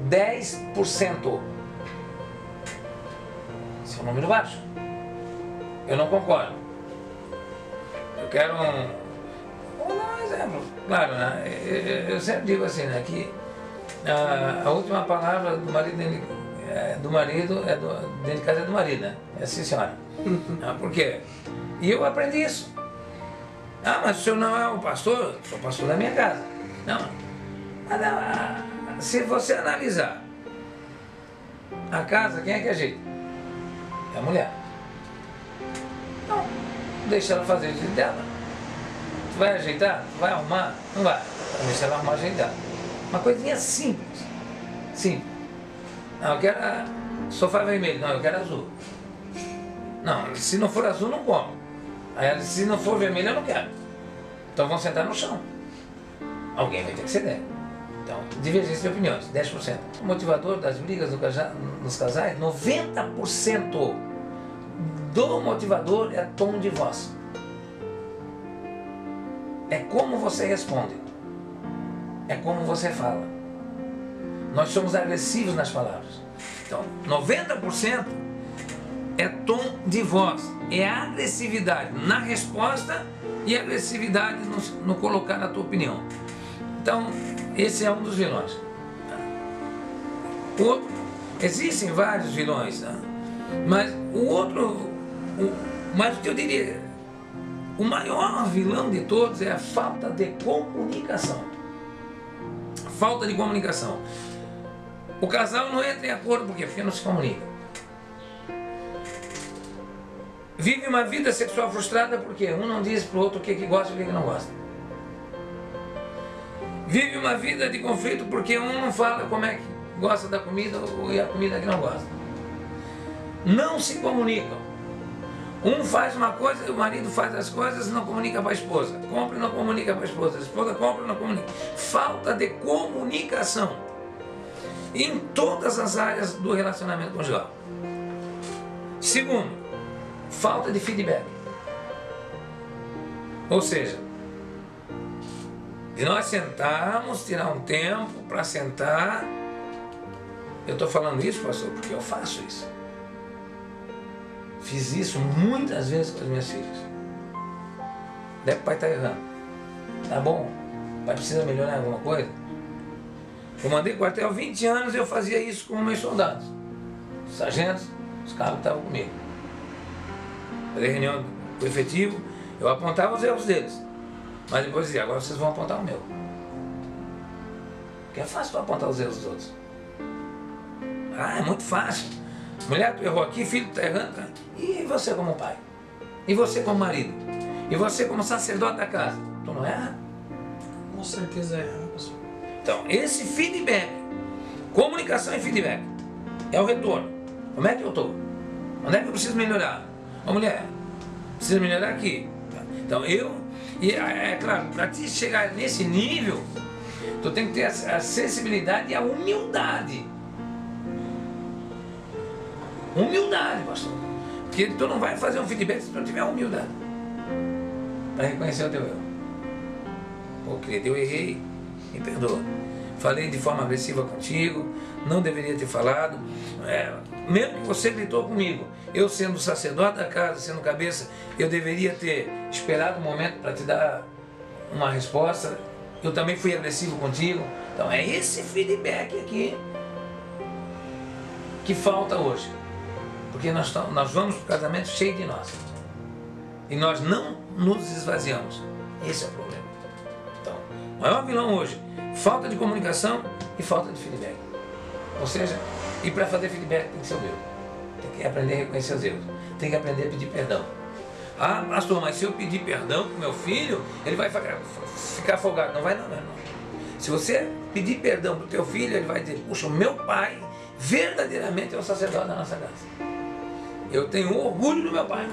10%. Esse é um número baixo. Eu não concordo. Eu quero vou dar um exemplo. Claro, né? Eu sempre digo assim, né, que a última palavra do marido dentro de casa é do marido, né? É assim, senhora. Por quê? E eu aprendi isso. Mas o senhor não é o pastor? Sou pastor da minha casa. Não. Se você analisar a casa, quem é que ajeita? É a mulher. Não. Deixa ela fazer o jeito dela. Tu vai ajeitar? Tu vai arrumar? Não vai. Deixa ela arrumar, ajeitar. Uma coisinha simples. Simples. Não, eu quero sofá vermelho. Não, eu quero azul. Não, se não for azul, não como. Aí, se não for vermelho, eu não quero. Então vamos sentar no chão. Alguém vai ter que ceder. Então, divergência de opiniões, 10%. O motivador das brigas nos casais, 90% do motivador é tom de voz. É como você responde. É como você fala. Nós somos agressivos nas palavras. Então, 90% é tom de voz. É agressividade na resposta e agressividade no colocar a tua opinião. Então, esse é um dos vilões. Existem vários vilões, né? Mas mas o que eu diria, o maior vilão de todos é a falta de comunicação. Falta de comunicação. O casal não entra em acordo, por quê? Porque não se comunica. Vive uma vida sexual frustrada porque um não diz para o outro o que gosta e o que não gosta. Vive uma vida de conflito porque um não fala como é que gosta da comida e a comida que não gosta. Não se comunicam. Um faz uma coisa, o marido faz as coisas e não comunica para a esposa. Compra e não comunica para a esposa compra e não comunica. Falta de comunicação em todas as áreas do relacionamento conjugal. Segundo, falta de feedback. Ou seja, de nós sentarmos, tirar um tempo para sentar. Eu estou falando isso, pastor, porque eu faço isso. Fiz isso muitas vezes com as minhas filhas. Deve o pai estar errando. Tá bom? O pai precisa melhorar alguma coisa? Eu mandei quartel há 20 anos e eu fazia isso com meus soldados. Os sargentos, os cabos que estavam comigo. Fazia reunião com o efetivo, eu apontava os erros deles. Mas depois dizia, agora vocês vão apontar o meu. Porque é fácil para apontar os erros dos outros. É muito fácil. Mulher, tu errou aqui, filho, tu tá errando. E você como pai? E você como marido? E você como sacerdote da casa? Tu não erra? Com certeza é, pastor. Então, esse feedback, comunicação e feedback, é o retorno. Como é que eu estou? Onde é que eu preciso melhorar? Ô mulher, precisa melhorar aqui. Então e é claro, para te chegar nesse nível, tu tem que ter a sensibilidade e a humildade. Humildade, pastor. Porque tu não vai fazer um feedback se tu não tiver humildade para reconhecer o teu erro. Pô, querido, eu errei, me perdoa. Falei de forma agressiva contigo, não deveria ter falado. Mesmo que você gritou comigo, eu sendo sacerdote da casa, sendo cabeça, eu deveria ter esperado um momento para te dar uma resposta. Eu também fui agressivo contigo. Então é esse feedback aqui que falta hoje. Porque nós vamos para o casamento cheio de nós. E nós não nos esvaziamos. Esse é o problema. Então, o maior vilão hoje, falta de comunicação e falta de feedback. Ou seja, e para fazer feedback tem que ser o erro. Tem que aprender a reconhecer os erros. Tem que aprender a pedir perdão. Ah, pastor, mas se eu pedir perdão para o meu filho, ele vai ficar afogado. Não vai não, meu irmão. Se você pedir perdão para o teu filho, ele vai dizer, puxa, o meu pai verdadeiramente é o sacerdote da nossa casa. Eu tenho orgulho do meu pai,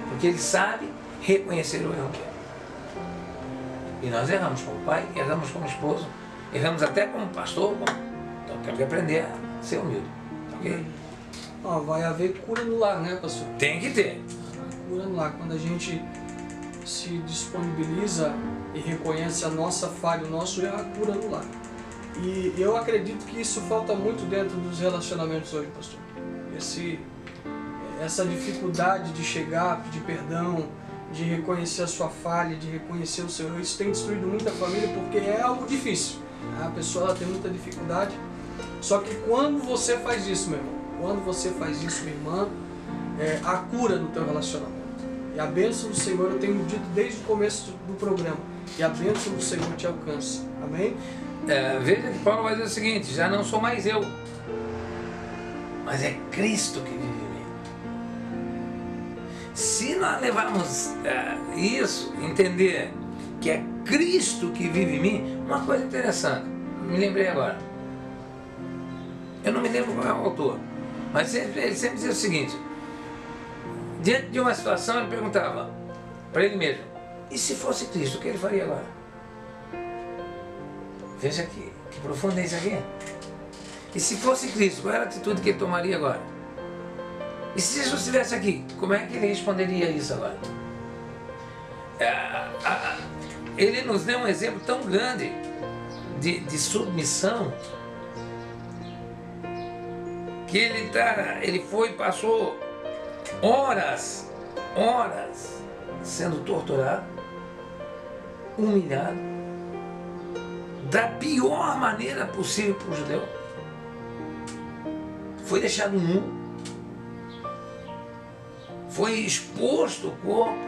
porque ele sabe reconhecer o erro dele. E nós erramos como pai, erramos como esposo, erramos até como pastor. Então temos que aprender a ser humilde. Ok? Vai haver cura no lar, né, pastor? Tem que ter. Cura no lar. Quando a gente se disponibiliza e reconhece a nossa falha, o nosso erro, a cura no lar. E eu acredito que isso falta muito dentro dos relacionamentos hoje, pastor. Essa dificuldade de chegar, pedir perdão, de reconhecer a sua falha, de reconhecer o seu erro, isso tem destruído muita família porque é algo difícil. A pessoa ela tem muita dificuldade. Só que quando você faz isso, meu irmão, quando você faz isso, minha irmã, há cura no teu relacionamento. E a bênção do Senhor, eu tenho dito desde o começo do programa, e a bênção do Senhor te alcança. Amém? Veja que Paulo vai dizer o seguinte, já não sou mais eu, mas é Cristo que vive em mim. Se nós levarmos isso, entender que é Cristo que vive em mim, uma coisa interessante, me lembrei agora. Eu não me lembro qual é o autor, mas ele sempre dizia o seguinte, diante de uma situação ele perguntava para ele mesmo, e se fosse Cristo, o que ele faria agora? Veja que profundo é isso aqui. E se fosse Cristo, qual era a atitude que ele tomaria agora? E se Jesus estivesse aqui, como é que ele responderia isso agora? Ele nos deu um exemplo tão grande de submissão que ele passou horas sendo torturado, humilhado, da pior maneira possível para o judeu. Foi deixado nu, foi exposto o corpo,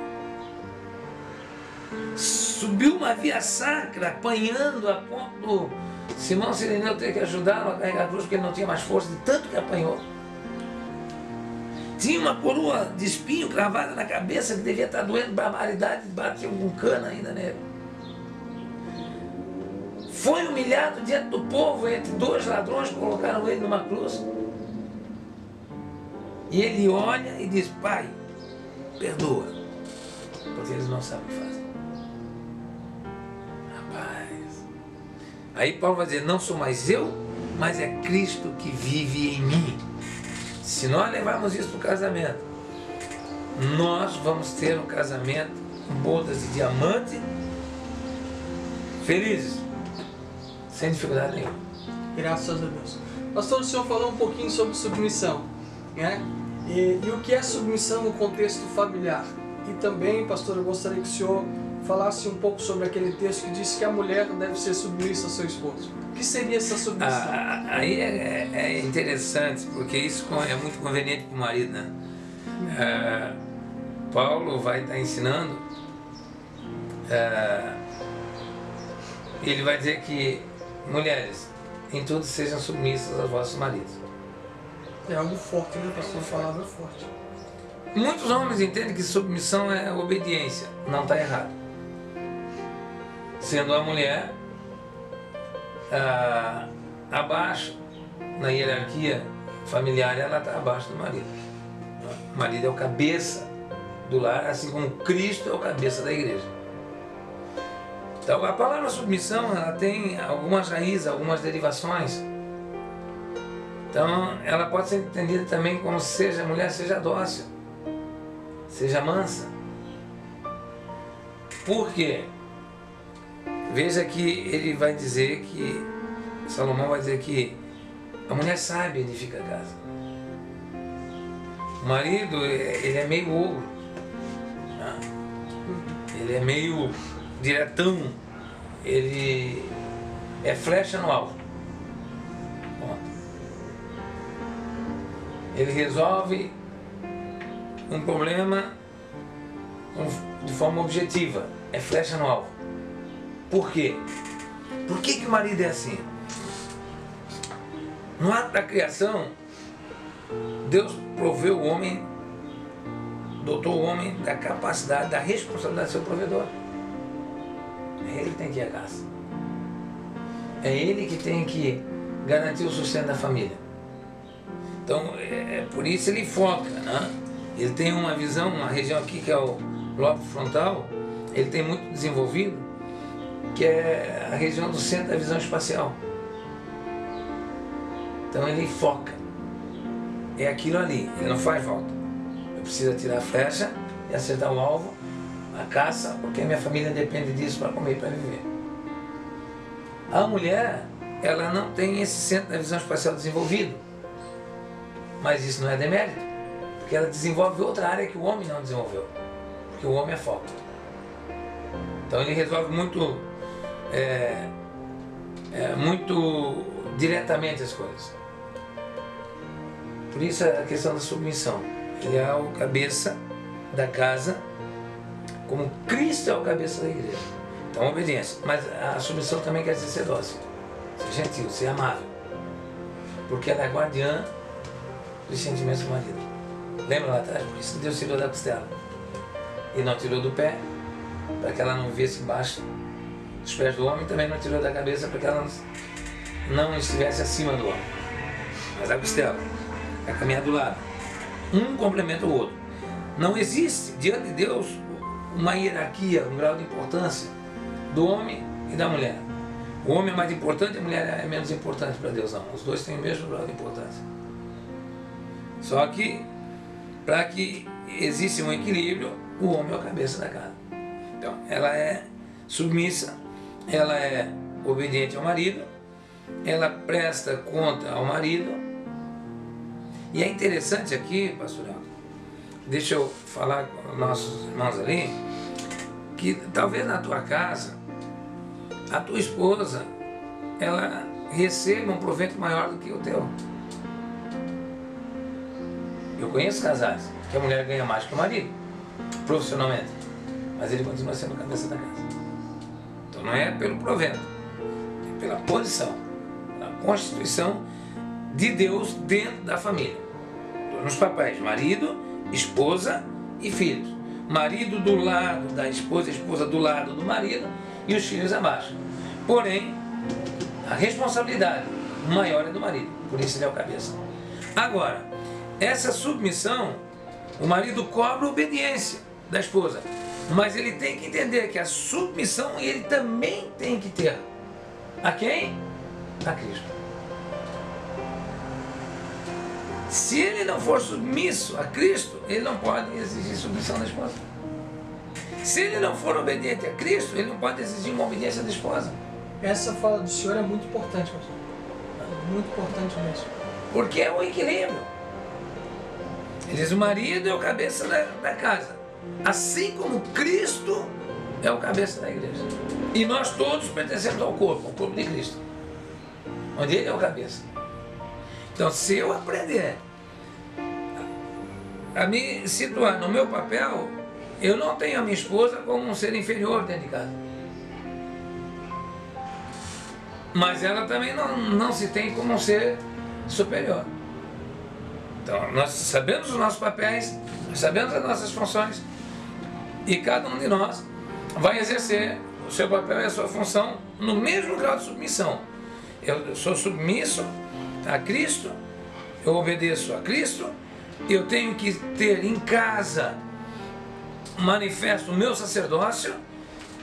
subiu uma via sacra apanhando a ponto do Simão Sirineu ter que ajudá-lo a carregar a cruz porque ele não tinha mais força de tanto que apanhou. Tinha uma coroa de espinho cravada na cabeça que devia estar doendo barbaridade, batia com cana ainda nele. Foi humilhado diante do povo, entre dois ladrões, colocaram ele numa cruz. E ele olha e diz, Pai, perdoa, porque eles não sabem o que fazem. Rapaz. Aí Paulo vai dizer, não sou mais eu, mas é Cristo que vive em mim. Se nós levarmos isso para o casamento, nós vamos ter um casamento com bodas de diamante, felizes, sem dificuldade nenhuma. Graças a Deus. Pastor, o senhor falou um pouquinho sobre submissão, né? E o que é submissão no contexto familiar? E também, pastor, eu gostaria que o senhor falasse um pouco sobre aquele texto que diz que a mulher deve ser submissa ao seu esposo. O que seria essa submissão? Aí é interessante, porque isso é muito conveniente para o marido, né? Paulo vai estar ensinando, ele vai dizer que mulheres, em tudo sejam submissas aos vossos maridos. É algo forte, né, pastor? Uma palavra forte. muitos homens entendem que submissão é obediência. Não está errado. Sendo a mulher abaixo, na hierarquia familiar, ela está abaixo do marido. O marido é o cabeça do lar, assim como Cristo é o cabeça da igreja. Então a palavra submissão, ela tem algumas raízes, algumas derivações. Então ela pode ser entendida também como seja a mulher seja dócil, seja mansa. Por quê? Veja que ele vai dizer que, Salomão vai dizer que a mulher sábia edifica a casa. O marido, ele é meio ogro, né? Ele é meio diretão, ele é flecha no alvo. Ele resolve um problema de forma objetiva, é flecha no alvo. Por quê? Por que o marido é assim? No ato da criação, Deus proveu o homem, dotou o homem da capacidade, da responsabilidade de ser o provedor. É ele que tem que ir à casa. É ele que tem que garantir o sustento da família. Então, por isso ele foca, né? Ele tem uma visão, uma região aqui que é o lobo frontal, ele tem muito desenvolvido, que é a região do centro da visão espacial. Então ele foca. É aquilo ali, ele não faz volta. Eu preciso atirar a flecha e acertar o alvo, a caça, porque a minha família depende disso para comer e para viver. A mulher, ela não tem esse centro da visão espacial desenvolvido. Mas isso não é demérito, porque ela desenvolve outra área que o homem não desenvolveu. Porque o homem é foco. Então ele resolve muito diretamente as coisas. Por isso a questão da submissão. Ele é o cabeça da casa, como Cristo é o cabeça da igreja. Então obediência. Mas a submissão também quer dizer ser dócil, ser gentil, ser amável. Porque ela é guardiã dos sentimentos do marido. Lembra lá atrás? Por isso Deus tirou da costela e não tirou do pé, para que ela não visse embaixo dos pés do homem, também não tirou da cabeça para que ela não estivesse acima do homem. Mas a costela vai caminhar do lado. Um complementa o outro. Não existe diante de Deus uma hierarquia, um grau de importância do homem e da mulher. O homem é mais importante, a mulher é menos importante para Deus, não. Os dois têm o mesmo grau de importância. Só que, para que exista um equilíbrio, o homem é a cabeça da casa. Então, ela é submissa, ela é obediente ao marido, ela presta conta ao marido. E é interessante aqui, pastor Elton, deixa eu falar com nossos irmãos ali, que talvez na tua casa, a tua esposa, ela receba um proveito maior do que o teu. Eu conheço casais que a mulher ganha mais que o marido, profissionalmente, mas ele continua sendo a cabeça da casa. Então não é pelo provento, é pela posição, pela constituição de Deus dentro da família. Nos papéis, marido, esposa e filhos. Marido do lado da esposa, esposa do lado do marido e os filhos abaixo. Porém, a responsabilidade maior é do marido, por isso ele é o cabeça. Agora, essa submissão, o marido cobra a obediência da esposa, mas ele tem que entender que a submissão ele também tem que ter. A quem? A Cristo. Se ele não for submisso a Cristo, ele não pode exigir submissão da esposa. Se ele não for obediente a Cristo, ele não pode exigir uma obediência da esposa. Essa fala do Senhor é muito importante, pastor. Muito importante mesmo. Porque é o equilíbrio. Ele diz, o marido é o cabeça da casa. Assim como Cristo é o cabeça da igreja. E nós todos pertencemos ao corpo de Cristo. Onde ele é o cabeça. Então, se eu aprender a me situar no meu papel, eu não tenho a minha esposa como um ser inferior dentro de casa. Mas ela também não se tem como um ser superior. Então, nós sabemos os nossos papéis, nós sabemos as nossas funções, e cada um de nós vai exercer o seu papel e a sua função no mesmo grau de submissão. Eu sou submisso a Cristo, eu obedeço a Cristo, eu tenho que ter em casa manifesto o meu sacerdócio,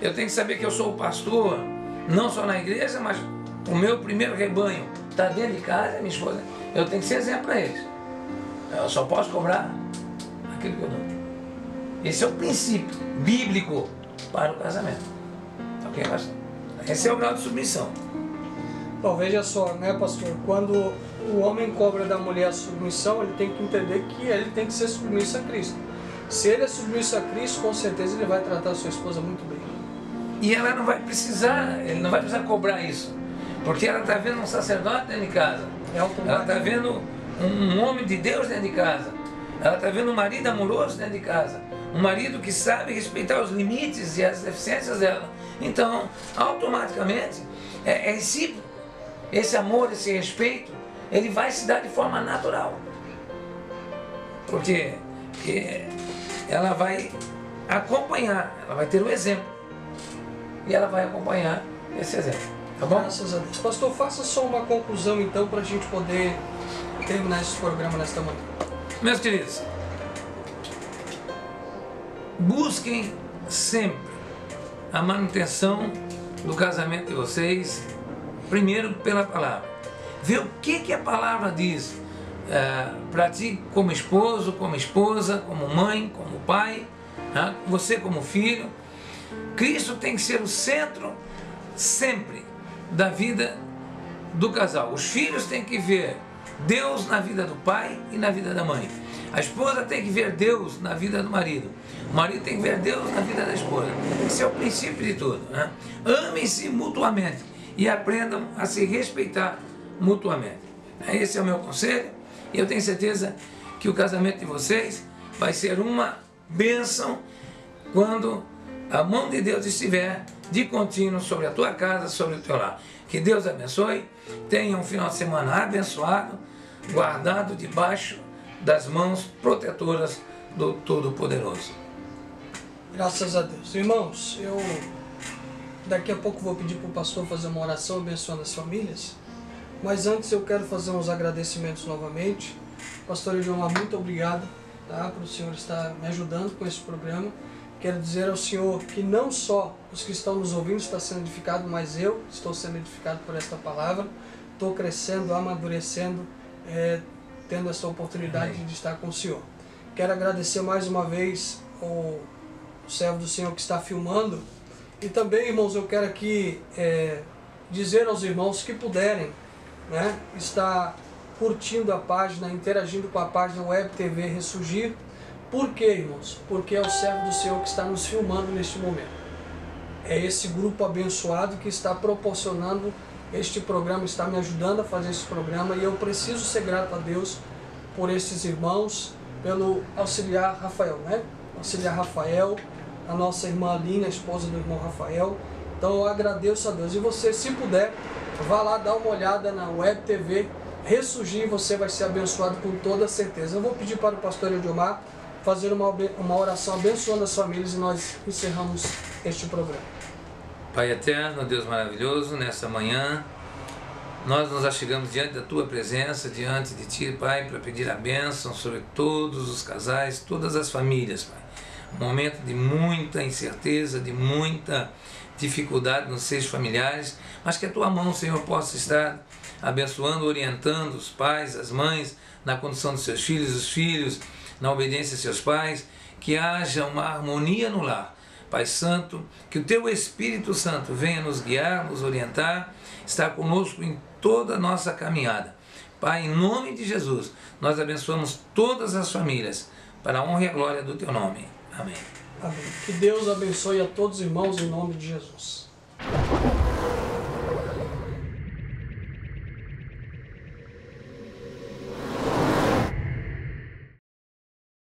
eu tenho que saber que eu sou o pastor, não só na igreja, mas o meu primeiro rebanho está dentro de casa, minha esposa, eu tenho que ser exemplo para eles. Eu só posso cobrar aquilo que eu dou. Esse é o princípio bíblico para o casamento. Ok, pastor? Esse é o grau de submissão. Bom, veja só, né, pastor? Quando o homem cobra da mulher a submissão, ele tem que entender que ele tem que ser submisso a Cristo. Se ele é submisso a Cristo, com certeza ele vai tratar a sua esposa muito bem. E ela não vai precisar, ele não vai precisar cobrar isso. Porque ela está vendo um sacerdote dentro de casa. Ela está vendo um homem de Deus dentro de casa. Ela está vendo um marido amoroso dentro de casa. Um marido que sabe respeitar os limites e as deficiências dela. Então, automaticamente, é recíproco. Esse amor, esse respeito, ele vai se dar de forma natural. Porque ela vai acompanhar, ela vai ter um exemplo. E ela vai acompanhar esse exemplo. Tá bom? Graças a Deus. Pastor, faça só uma conclusão então para a gente poder terminar esse programa nesta manhã. Meus queridos, busquem sempre a manutenção do casamento de vocês, primeiro pela palavra. Vê o que a palavra diz para ti como esposo, como esposa, como mãe, como pai, você como filho. Cristo tem que ser o centro sempre da vida do casal. Os filhos têm que ver Deus na vida do pai e na vida da mãe. A esposa tem que ver Deus na vida do marido. O marido tem que ver Deus na vida da esposa. Esse é o princípio de tudo. Amem-se mutuamente e aprendam a se respeitar mutuamente. Esse é o meu conselho e eu tenho certeza que o casamento de vocês vai ser uma bênção quando a mão de Deus estiver de contínuo sobre a tua casa, sobre o teu lar. Que Deus abençoe, tenha um final de semana abençoado, guardado debaixo das mãos protetoras do Todo-Poderoso. Graças a Deus. Irmãos, eu daqui a pouco vou pedir para o pastor fazer uma oração abençoando as famílias, mas antes eu quero fazer uns agradecimentos novamente. Pastor Eliomar, muito obrigado, por o senhor estar me ajudando com esse programa. Quero dizer ao Senhor que não só os que estão nos ouvindo estão sendo edificados, mas eu estou sendo edificado por esta palavra. Estou crescendo, amadurecendo, tendo essa oportunidade de estar com o Senhor. Quero agradecer mais uma vez ao servo do Senhor que está filmando. E também, irmãos, eu quero aqui dizer aos irmãos que puderem estar curtindo a página, interagindo com a página Web TV Ressurgir. Por quê, irmãos? Porque é o servo do Senhor que está nos filmando neste momento. É esse grupo abençoado que está proporcionando este programa, está me ajudando a fazer esse programa, e eu preciso ser grato a Deus por esses irmãos, pelo auxiliar Rafael, Auxiliar Rafael, a nossa irmã Aline, a esposa do irmão Rafael. Então eu agradeço a Deus. E você, se puder, vá lá dar uma olhada na Web TV Ressurgir, você vai ser abençoado com toda certeza. Eu vou pedir para o pastor Eliomar fazer uma oração abençoando as famílias e nós encerramos este programa. Pai eterno, Deus maravilhoso, nessa manhã nós nos achegamos diante da Tua presença, diante de Ti, Pai, para pedir a bênção sobre todos os casais, todas as famílias, Pai. Um momento de muita incerteza, de muita dificuldade nos seios familiares, mas que a Tua mão, Senhor, possa estar abençoando, orientando os pais, as mães, na condução dos seus filhos, os filhos na obediência a seus pais, que haja uma harmonia no lar. Pai Santo, que o Teu Espírito Santo venha nos guiar, nos orientar, estar conosco em toda a nossa caminhada. Pai, em nome de Jesus, nós abençoamos todas as famílias, para a honra e a glória do Teu nome. Amém. Amém. Que Deus abençoe a todos os irmãos em nome de Jesus.